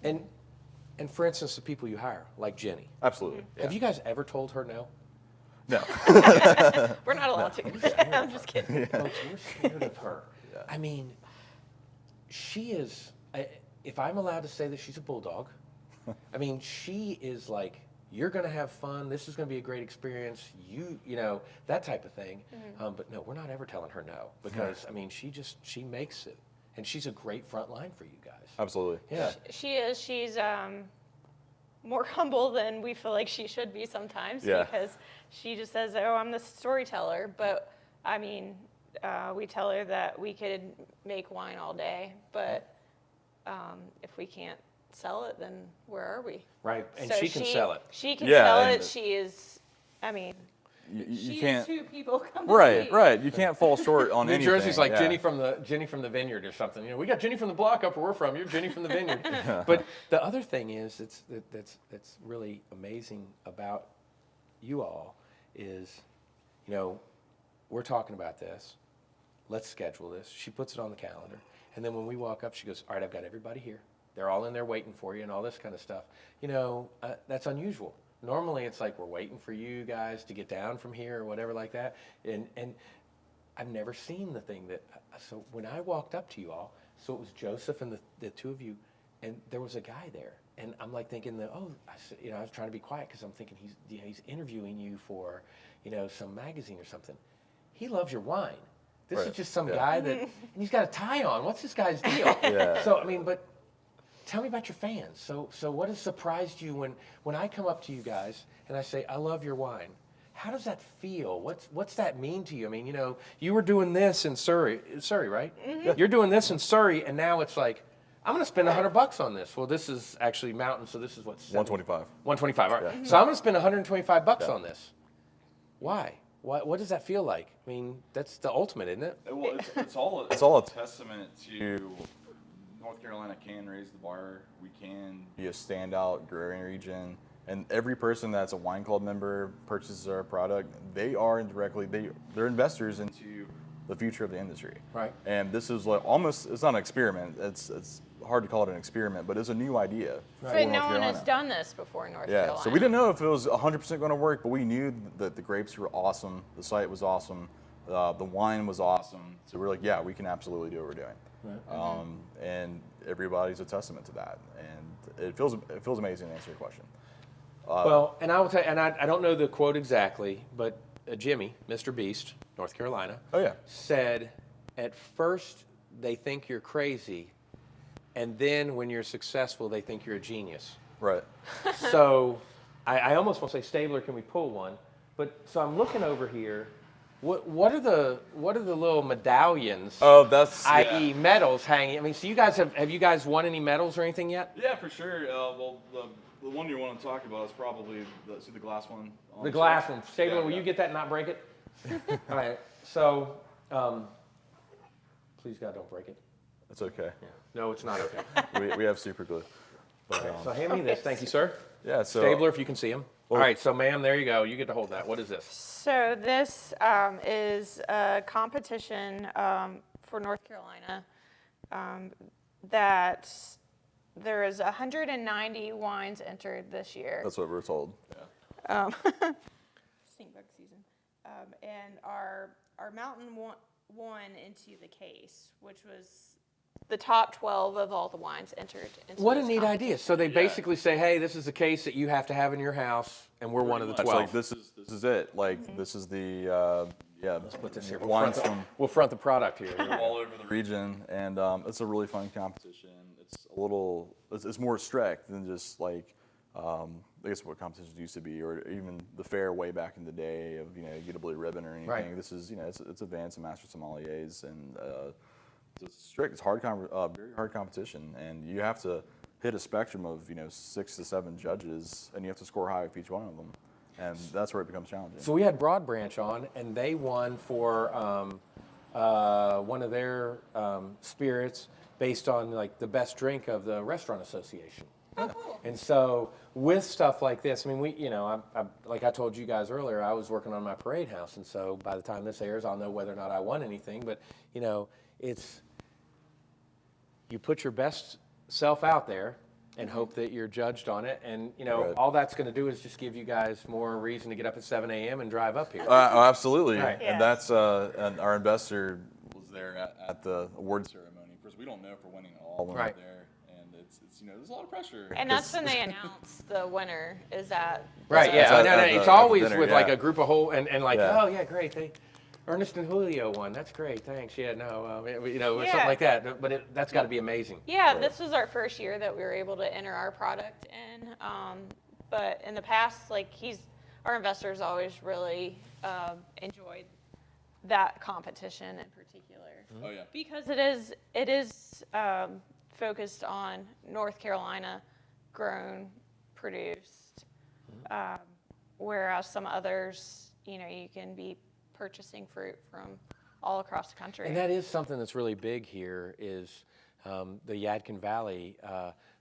And for instance, the people you hire, like Jenny. Absolutely. Have you guys ever told her no? No. We're not allowed to. I'm just kidding. Folks, we're scared of her. Yeah. I mean, she is, if I'm allowed to say that she's a bulldog, I mean, she is like, you're going to have fun. This is going to be a great experience. That type of thing. But no, we're not ever telling her no because, I mean, she makes it. And she's a great front line for you guys. Absolutely. Yeah. She is. She's more humble than we feel like she should be sometimes because she just says, "Oh, I'm the storyteller." But I mean, we tell her that we could make wine all day, but if we can't sell it, then where are we? Right. And So she can sell it. She can Yeah, sell and- it. She is. I mean, You she can't. is who people come to Right. see. Right. You can't fall short on New anything. Jersey's like yeah. Jenny from the vineyard or something. We got Jenny from the block up where we're from. You're Jenny from the vineyard. But the other thing is, that's really amazing about you all is, we're talking about this. Let's schedule this. She puts it on the calendar, and then when we walk up, she goes, "All right, I've got everybody here. They're all in there waiting for you," and all this kind of stuff. That's unusual. Normally, it's like we're waiting for you guys to get down from here or whatever like that. And I've never seen the thing that. So when I walked up to you all, so it was Joseph and the two of you, and there was a guy there, and I'm like thinking that I was trying to be quiet because I'm thinking he's interviewing you for some magazine or something. He loves your wine. This is just some guy that, and he's got a tie on. What's this guy's deal? Yeah. So I mean, but. Tell me about your fans. So what has surprised you when I come up to you guys and I say, I love your wine? How does that feel? What's that mean to you? I mean, you were doing this in Surrey, right? Mm-hmm. You're doing this in Surrey, and now it's like, I'm going to spend $100 on this. Well, this is actually mountain, so this is what? 125. 125. All right. Yeah. So I'm going to spend $125 on this. Why? What does that feel like? I mean, that's the ultimate, isn't it? Well, it's all a testament to North Carolina can raise the bar. We can be a standout growing region, and every person that's a wine club member purchases our product. They are they're investors into the future of the industry. Right. And this is like it's not an experiment. It's hard to call it an experiment, but it's a new idea. But no one has done this before in North Carolina. So we didn't know if it was 100% going to work, but we knew that the grapes were awesome, the site was awesome, the wine was awesome. So we're like, yeah, we can absolutely do what we're doing. Right. And everybody's a testament to that, and it feels amazing to answer your question. Well, and I will tell you, and I don't know the quote exactly, but Jimmy, Mr. Beast, North Carolina, said, at first they think you're crazy, and then when you're successful, they think you're a genius. Right. So I almost want to say, Stabler, can we pull one? But so I'm looking over here. What are the little medallions? Oh, that's i.e. medals hanging. I mean, so you guys have you guys won any medals or anything yet? Yeah, for sure. Well, the one you want to talk about is probably the glass one. The glass one. Stabler, will you get that and not break it? All right. So, please God, don't break it. It's okay. Yeah. No, it's not okay. we have super glue. But, so hand me this. Thank you, sir. Yeah. So Stabler, if you can see him. All right. So, ma'am, there you go. You get to hold that. What is this? So this is a competition for North Carolina that there is 190 wines entered this year. That's what we're told. Yeah. Stink bug season. And our mountain won into the case, which was the top 12 of all the wines entered into What a this neat competition. idea. So they basically say, hey, this is a case that you have to have in your house, and we're one of the 12. Like, this is it. Like this is the Let's put this here. wines from We'll front the product here. all over the region, and it's a really fun competition. It's more strict than just like I guess what competitions used to be, or even the fair way back in the day of you get a blue ribbon or anything. Right. This is it's advanced and master sommeliers, and it's strict. It's hard, very hard competition, and you have to hit a spectrum of 6 to 7 judges, and you have to score high with each one of them, and that's where it becomes challenging. So we had Broad Branch on, and they won for one of their spirits based on like the best drink of the restaurant association. Oh, cool. And so with stuff like this, I mean, we, I like I told you guys earlier, I was working on my parade house, and so by the time this airs, I'll know whether or not I won anything. But it's you put your best self out there and hope that you're judged on it, and Right. all that's going to do is just give you guys more reason to get up at 7 a.m. and drive up here. Absolutely, Right. and that's and our investor was there at the award ceremony. Of course, we don't know if we're winning at all when Right. we're there, and it's there's a lot of pressure. And that's when they announce the winner is at. Right, It's yeah. at- No, at it's the always dinner, with yeah. like a group of whole, and like, Yeah. oh, yeah, great. Ernest and Julio won. That's great. Thanks. Yeah, no, or Yeah. something like that. But that's got to be amazing. Yeah, this was our first year that we were able to enter our product in. But in the past, like our investors always really enjoyed that competition in particular. Oh yeah. Because it is focused on North Carolina grown, produced, whereas some others, you can be purchasing fruit from all across the country. And that is something that's really big here is the Yadkin Valley.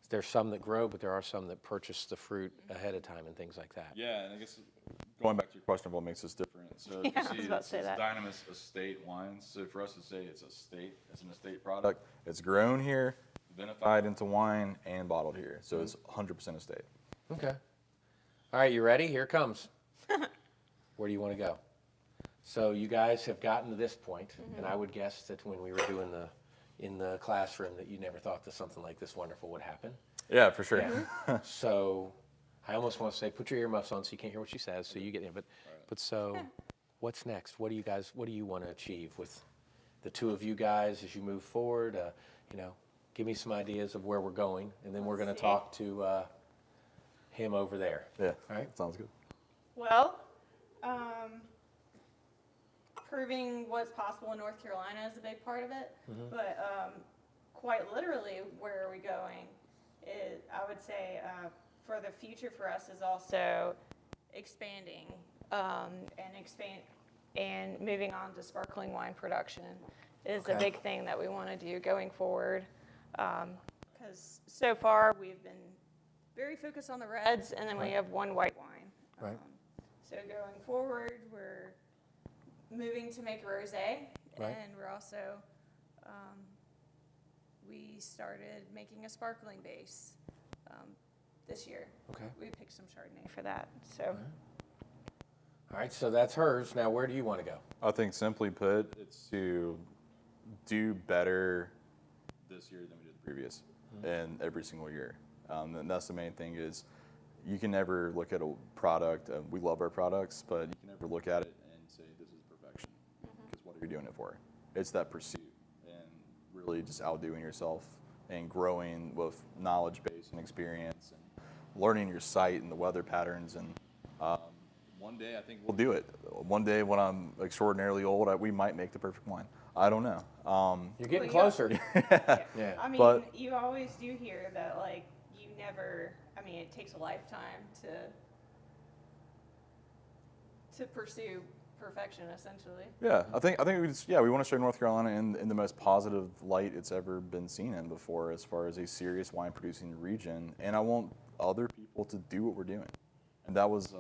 There's some that grow, but there are some that purchase the fruit ahead of time and things like that. Yeah, and I guess going back to your question of what makes us different. So Yeah, I you was see, about to it's say that. Dynamis Estate Wines. So for us to say it's an estate product. It's grown here, vinified into wine, and bottled here. So it's 100% estate. Okay. All right, you ready? Here it comes. Where do you want to go? So you guys have gotten to this point, and I would guess that when we were doing in the classroom that you never thought that something like this wonderful would happen. Yeah, for sure. Yeah. So I almost want to say, put your earmuffs on so you can't hear what she says, so you get in. But so, what's next? What do you want to achieve with the two of you guys as you move forward? Give me some ideas of where we're going, and then we're going to talk to him over there. Yeah. All right. Sounds good. Well, proving what's possible in North Carolina is a big part of it, but quite literally, where are we going? I would say for the future for us is also expanding and and moving on to sparkling wine production is a Okay. big thing that we want to do going forward. Because so far we've been very focused on the reds, and then we have one white wine. Right. So going forward, we're moving to make a rosé, Right. and we're also we started making a sparkling base this year. Okay. We picked some Chardonnay for that. So All right, so that's hers. Now, where do you want to go? I think simply put, it's to do better this year than we did the previous, and every single year. And that's the main thing is you can never look at a product. We love our products, but you can never look at it and say this is perfection, because what are you doing it for? It's that pursuit and really just outdoing yourself and growing with knowledge base and experience and learning your site and the weather patterns. And one day I think we'll do it. One day when I'm extraordinarily old, we might make the perfect wine. I don't know. You're getting Well, closer. Yeah. I mean, But- you always do hear that, like, you never. I mean, it takes a lifetime to pursue perfection, essentially. Yeah, I think we want to show North Carolina in the most positive light it's ever been seen in before, as far as a serious wine producing region. And I want other people to do what we're doing, and that was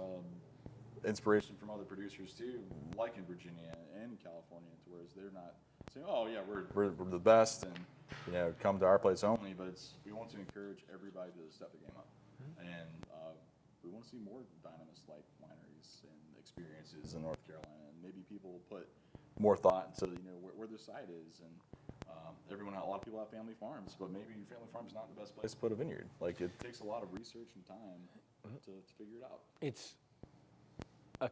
inspiration from other producers too, like in Virginia and California, to whereas they're not saying, oh yeah, we're the best, and come to our place only. But we want to encourage everybody to step the game up, and we want to see more Dynamis-like wineries and experiences in North Carolina, and maybe people put more thought into where their site is. And a lot of people have family farms, but maybe your family farm's not the best place to put a vineyard. Like, it takes a lot of research and time to figure it out. It's a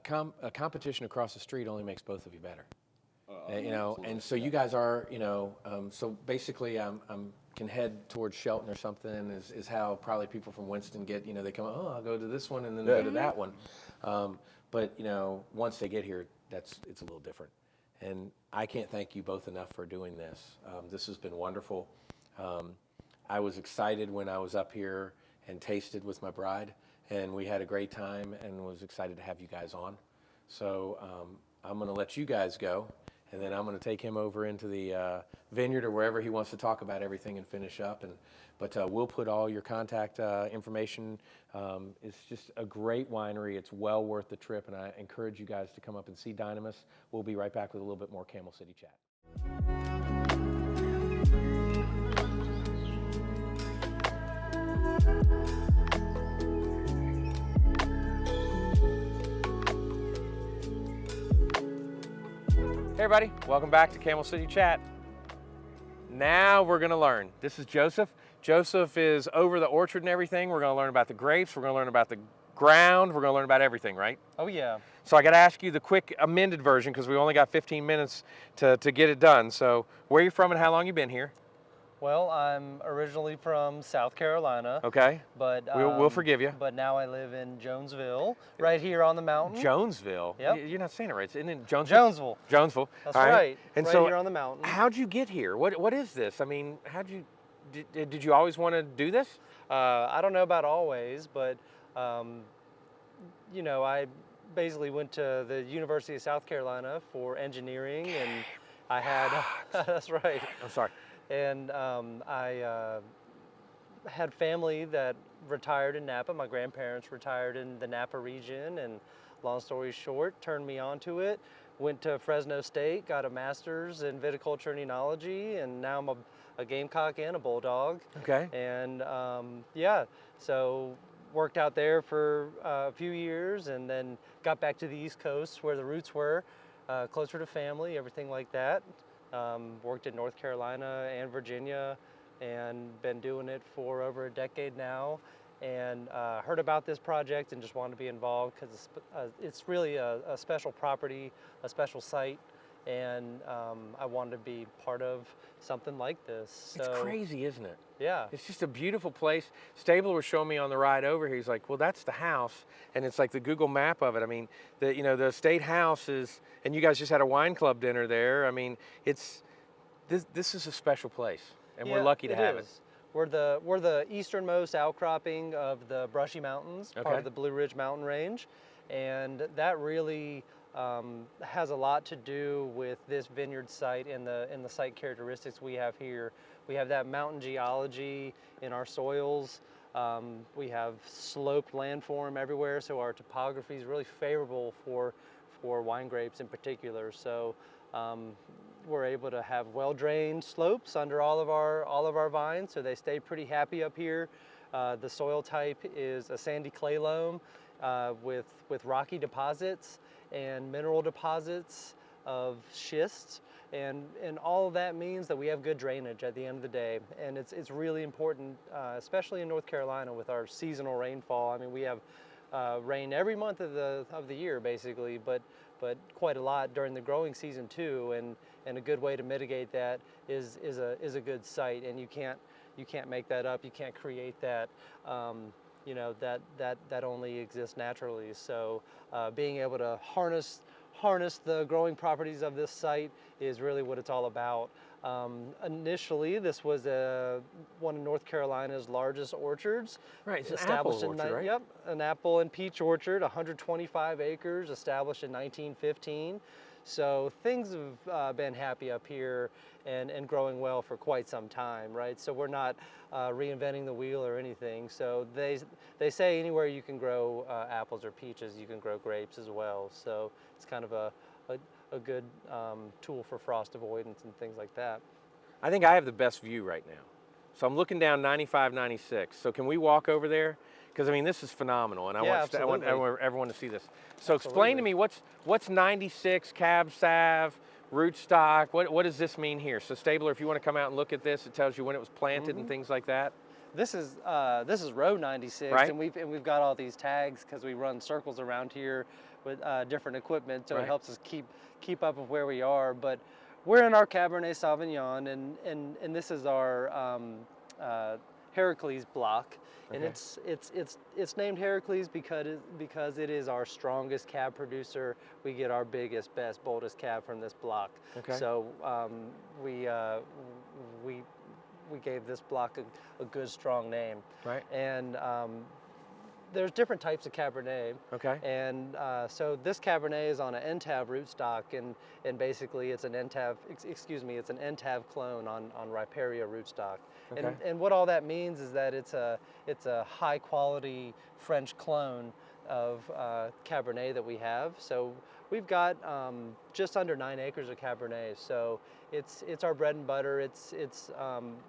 competition across the street only makes both of you better. And so you guys are, so basically can head towards Shelton or something is how probably people from Winston get, they come, oh, I'll go to this one and then go to that one. But once they get here, it's a little different. And I can't thank you both enough for doing this. This has been wonderful. I was excited when I was up here and tasted with my bride, and we had a great time and was excited to have you guys on. So I'm going to let you guys go, and then I'm going to take him over into the vineyard or wherever he wants to talk about everything and finish up. But we'll put all your contact information. It's just a great winery. It's well worth the trip, and I encourage you guys to come up and see Dynamis. We'll be right back with a little bit more Camel City chat. Hey everybody, welcome back to Camel City Chat. Now we're gonna learn. This is Joseph. Joseph is over the orchard and everything. We're gonna learn about the grapes, we're gonna learn about the ground, we're gonna learn about everything, right? Oh yeah. So I gotta ask you the quick amended version because we only got 15 minutes to get it done. So where are you from and how long you been here? Well, I'm originally from South Carolina. Okay, But we'll forgive you. But now I live in Jonesville, right here on the mountain. Jonesville? Yep. You're not saying it right, isn't it Jonesville? Jonesville. Jonesville. That's All right. And right so here on the mountain. how'd you get here? What is this? I mean, did you always want to do this? I don't know about always, but I basically went to the University of South Carolina for engineering, and I had that's right. I'm sorry. And I had family that retired in Napa. My grandparents retired in the Napa region, and long story short, turned me onto it. Went to Fresno State, got a master's in viticulture and enology, and now I'm a gamecock and a bulldog. Okay. And so worked out there for a few years, and then got back to the East Coast where the roots were, closer to family, everything like that. Worked in North Carolina and Virginia, and been doing it for over a decade now. And heard about this project and just wanted to be involved because it's really a special property, a special site, and I wanted to be part of something like this. It's crazy, isn't it? Yeah. It's just a beautiful place. Stabler was showing me on the ride over here. He's like, well, that's the house. And it's like the Google map of it. I mean, the state house is, and you guys just had a wine club dinner there. I mean, this is a special place, and we're lucky to have it. We're the easternmost outcropping of the Brushy Mountains, part Okay. of the Blue Ridge Mountain Range, and that really has a lot to do with this vineyard site and the site characteristics we have here. We have that mountain geology in our soils. We have sloped landform everywhere, so our topography is really favorable for wine grapes in particular. So we're able to have well-drained slopes under all of our vines, so they stay pretty happy up here. The soil type is a sandy clay loam with rocky deposits and mineral deposits of schist, and all of that means that we have good drainage at the end of the day. And it's really important, especially in North Carolina with our seasonal rainfall. I mean, we have rain every month of the year basically, but quite a lot during the growing season too. And a good way to mitigate that is a good site, and you can't make that up. You can't create that. You know, that only exists naturally. So being able to harness the growing properties of this site is really what it's all about. Initially, this was one of North Carolina's largest orchards. Right, it's an established apple orchard, right? Yep, an apple and peach orchard, 125 acres, established in 1915. So things have been happy up here and growing well for quite some time, right? So we're not reinventing the wheel or anything. So they say anywhere you can grow apples or peaches, you can grow grapes as well. So it's kind of a good tool for frost avoidance and things like that. I think I have the best view right now. So I'm looking down 95, 96. So can we walk over there? Because I mean, this is phenomenal, and I want everyone to see this. So explain to me what's 96 Cab Sav rootstock. What does this mean here? So Stabler, if you want to come out and look at this, it tells you when it was planted and things like that. This is row 96, right? and we've got all these tags because we run circles around here with different equipment, so it helps us keep up with where we are. But we're in our Cabernet Sauvignon, and this is our Heracles block. And it's named Heracles because it is our strongest cab producer. We get our biggest, best, boldest cab from this block. Okay. So we gave this block a good, strong name. Right. And there's different types of Cabernet. Okay. And so this Cabernet is on an NTAV rootstock, and basically it's an NTAV, it's an NTAV clone on Riparia rootstock. Okay. And what all that means is that it's a high quality French clone of Cabernet that we have. So we've got just under 9 acres of Cabernet. So it's our bread and butter. It's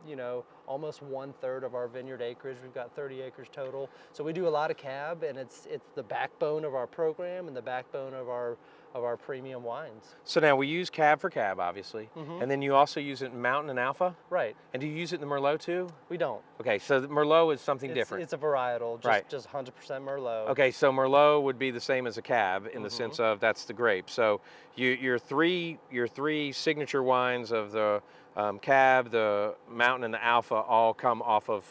you know, almost 1/3 of our vineyard acreage. We've got 30 acres total. So we do a lot of cab, and it's the backbone of our program and the backbone of our premium wines. So now we use cab for cab, obviously, and then you also use it in Mountain and Alpha? Right. And do you use it in the Merlot too? We don't. Okay, so the Merlot is something different. It's a varietal, just 100% Merlot. Okay, so Merlot would be the same as a cab in the sense of that's the grape. So your three signature wines of the cab, the Mountain, and the Alpha all come off of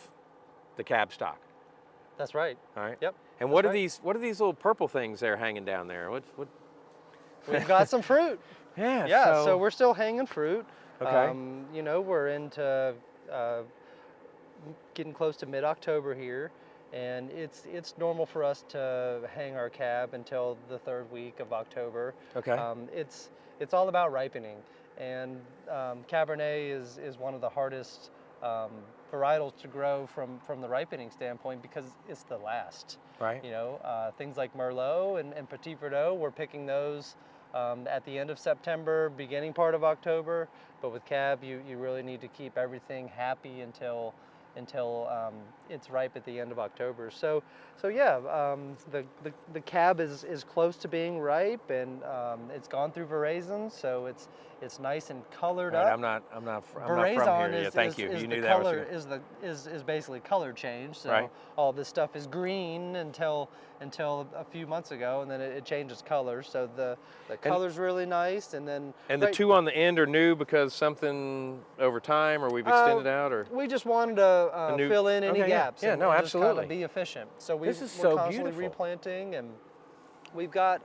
the cab stock. That's right. All right. Yep. And what are these little purple things there hanging down there? What? We've got some fruit. Yeah. So we're still hanging fruit. Okay. You know, we're into getting close to mid-October here, and it's normal for us to hang our cab until the 3rd week of October. Okay. It's all about ripening, and Cabernet is one of the hardest varietals to grow from the ripening standpoint because it's the last. Right. You know, things like Merlot and Petit Verdot, we're picking those at the end of September, beginning part of October. But with Cab, you really need to keep everything happy until it's ripe at the end of October. So yeah, the Cab is close to being ripe, and it's gone through veraison, so it's nice and colored up. I'm not from here. Thank you. You knew that color is basically color change. So all this stuff is green until a few months ago, and then it changes color. So the color's really nice, and then the two on the end are new because something over time, or we've extended out, or we just wanted to fill in any gaps. Yeah, no, absolutely. Just kind of be efficient. So we're so constantly beautiful. replanting, and we've got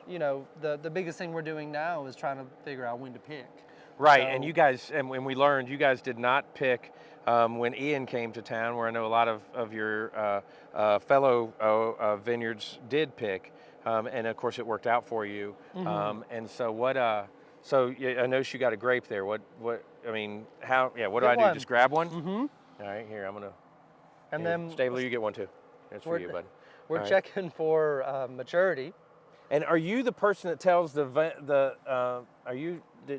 you know, the biggest thing we're doing now is trying to figure out when to pick. Right, So- and you guys, and when we learned, you guys did not pick when Ian came to town, where I know a lot of your fellow vineyards did pick, and of course it worked out for you. And so what? So yeah, I noticed you got a grape there. What? I mean, how? Yeah. What do Get I do? one. Just grab one? Mm-hmm. All right, here I'm gonna. And Here, then Stabler, you get one too. That's for we're- you, bud. we're All right. checking for maturity. And are you the person that tells do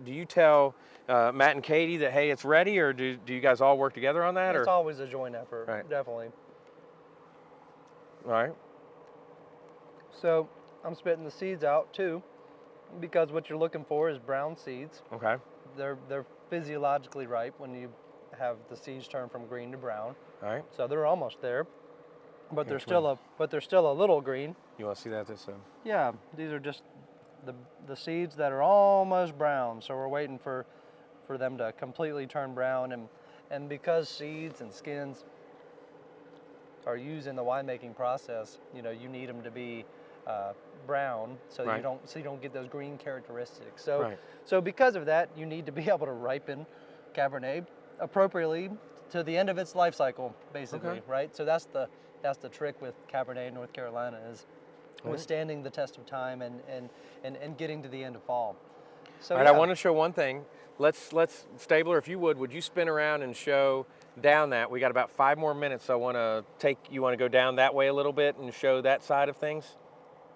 you tell Matt and Katie that, hey, it's ready, or do you guys all work together on that? It's Or? always a joint effort, Right. definitely. All right. So I'm spitting the seeds out too, because what you're looking for is brown seeds. Okay. They're physiologically ripe when you have the seeds turn from green to brown. All right. So they're almost there, but Here, they're still a little green. You want to see that this? Yeah, these are just the seeds that are almost brown. So we're waiting for them to completely turn brown, and because seeds and skins are used in the winemaking process, you need them to be brown, so Right. you don't get those green characteristics. So Right. so because of that, you need to be able to ripen Cabernet appropriately to the end of its life cycle, basically, Okay. right? So that's the trick with Cabernet in North Carolina is withstanding the test of time and getting to the end of fall. So All right. I want to show one thing. Let's Stabler, if you would you spin around and show down that? We got about 5 more minutes. So I want to you want to go down that way a little bit and show that side of things?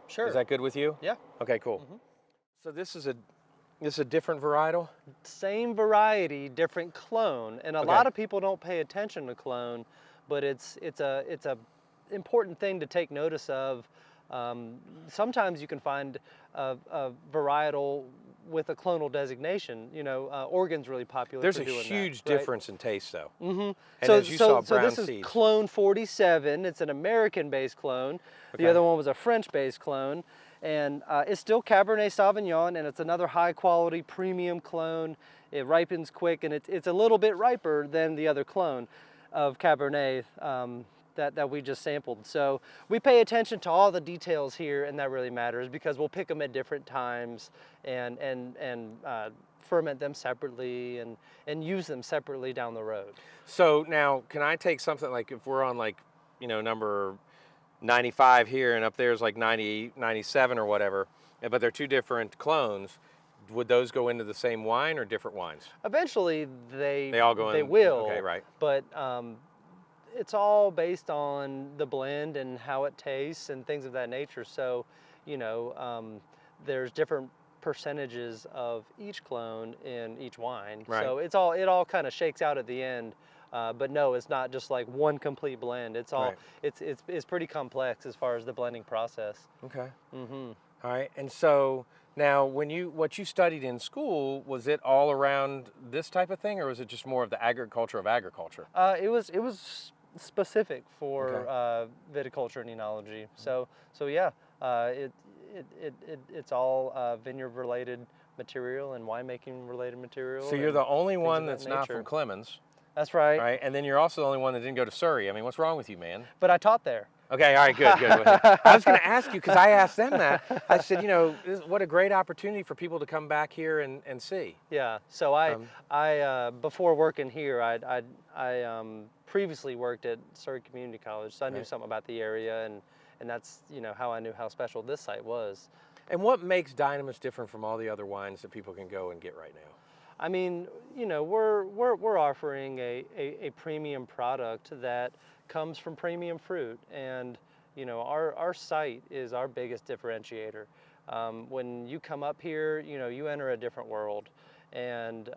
Sure. Is that good with you? Yeah. Okay. Cool. So this is a different varietal. Same variety, different clone, and a lot of people don't pay attention to clone, but it's a important thing to take notice of. Sometimes you can find a varietal with a clonal designation. Oregon's really popular. There's for a doing huge that, right? difference in taste, though. Mm-hmm. And So, as you saw, brown this is seeds. clone 47. It's an American-based clone. Okay. The other one was a French-based clone. And it's still Cabernet Sauvignon, and it's another high-quality premium clone. It ripens quick, and it's a little bit riper than the other clone of Cabernet that we just sampled. So we pay attention to all the details here, and that really matters because we'll pick them at different times and ferment them separately and use them separately down the road. So now, can I take something like if we're on number 95 here and up there is like 90, 97 or whatever, but they're two different clones, would those go into the same wine or different wines? Eventually, they all go They in- will. okay, right. But it's all based on the blend and how it tastes and things of that nature. So, there's different percentages of each clone in each wine. Right. So it all kind of shakes out at the end. But no, it's not just like one complete blend. It's all Right. it's pretty complex as far as the blending process. Okay. Mm-hmm. All right. And so now, what you studied in school, was it all around this type of thing, or was it just more of the agriculture of agriculture? It was specific for viticulture and enology. So yeah, it's all vineyard related material and winemaking related material. So you're and the only things one of that that's not nature. from Clemens, That's right. right? And then you're also the only one that didn't go to Surrey. I mean, what's wrong with you, man? But I taught there. Okay, all right, good. I was going to ask you, because I asked them that. I said, what a great opportunity for people to come back here and see. Yeah. So I before working here, I previously worked at Surrey Community College, so I knew Right. something about the area, and that's how I knew how special this site was. And what makes Dynamis different from all the other wines that people can go and get right now? I mean, we're offering a premium product that comes from premium fruit, and our site is our biggest differentiator. When you come up here, you enter a different world, and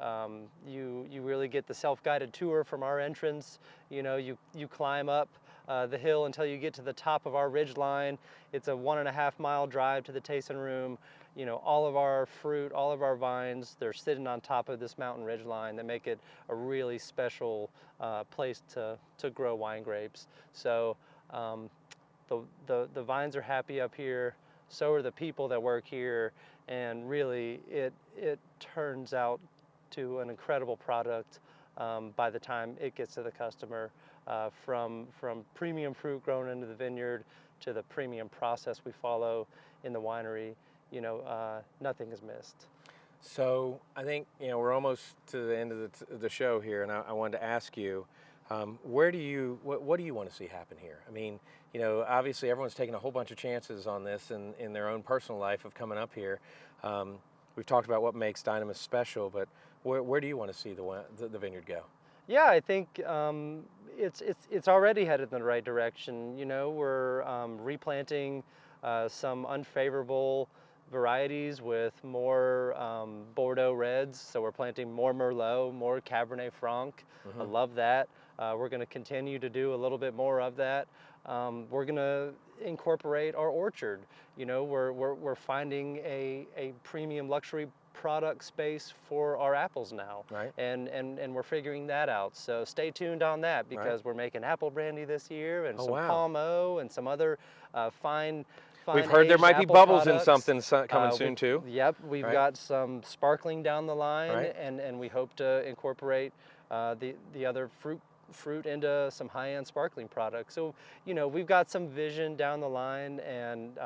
you really get the self-guided tour from our entrance. You climb up the hill until you get to the top of our ridge line. It's a 1.5 mile drive to the tasting room. All of our fruit, all of our vines, they're sitting on top of this mountain ridge line that make it a really special place to grow wine grapes. So the vines are happy up here, so are the people that work here, and really it turns out to an incredible product by the time it gets to the customer, from premium fruit grown into the vineyard to the premium process we follow in the winery. Nothing is missed. So I think we're almost to the end of the show here, and I wanted to ask you, what do you want to see happen here? I mean, obviously everyone's taking a whole bunch of chances on this in their own personal life of coming up here. We've talked about what makes Dynamis special, but where do you want to see the vineyard go? Yeah, I think it's already headed in the right direction. We're replanting some unfavorable varieties with more Bordeaux reds. So we're planting more Merlot, more Cabernet Franc. I love that. We're going to continue to do a little bit more of that. We're going to incorporate our orchard. We're finding a premium luxury product space for our apples now, right? And we're figuring that out. So stay tuned on that, because we're making apple brandy this year, and some Palmo and some other fine. We've heard there might be bubbles in something coming soon too. Yep, we've got some sparkling down the line, and we hope to incorporate the other fruit into some high-end sparkling products. So we've got some vision down the line, and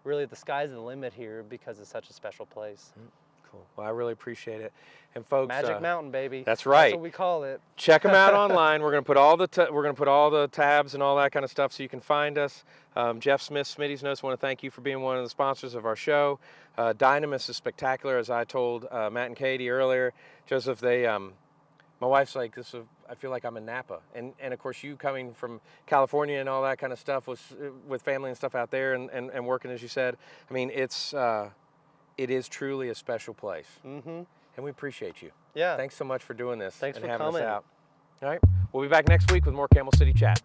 really the sky's the limit here because it's such a special place. Cool. Well, I really appreciate it. And folks, Magic Mountain, baby. That's right. That's what we call it. Check them out online. We're going to put all the tabs and all that kind of stuff so you can find us. Jeff Smith, Smitty's Notes, want to thank you for being one of the sponsors of our show. Dynamis is spectacular, as I told Matt and Katie earlier. Joseph, my wife's like, I feel like I'm in Napa. And of course, you coming from California and all that kind of stuff with family and stuff out there and working, as you said. I mean, it is truly a special place. Mm-hmm. And we appreciate you. Yeah. Thanks so much for doing this. Thanks and for having coming. us out. All right. We'll be back next week with more Camel City Chat.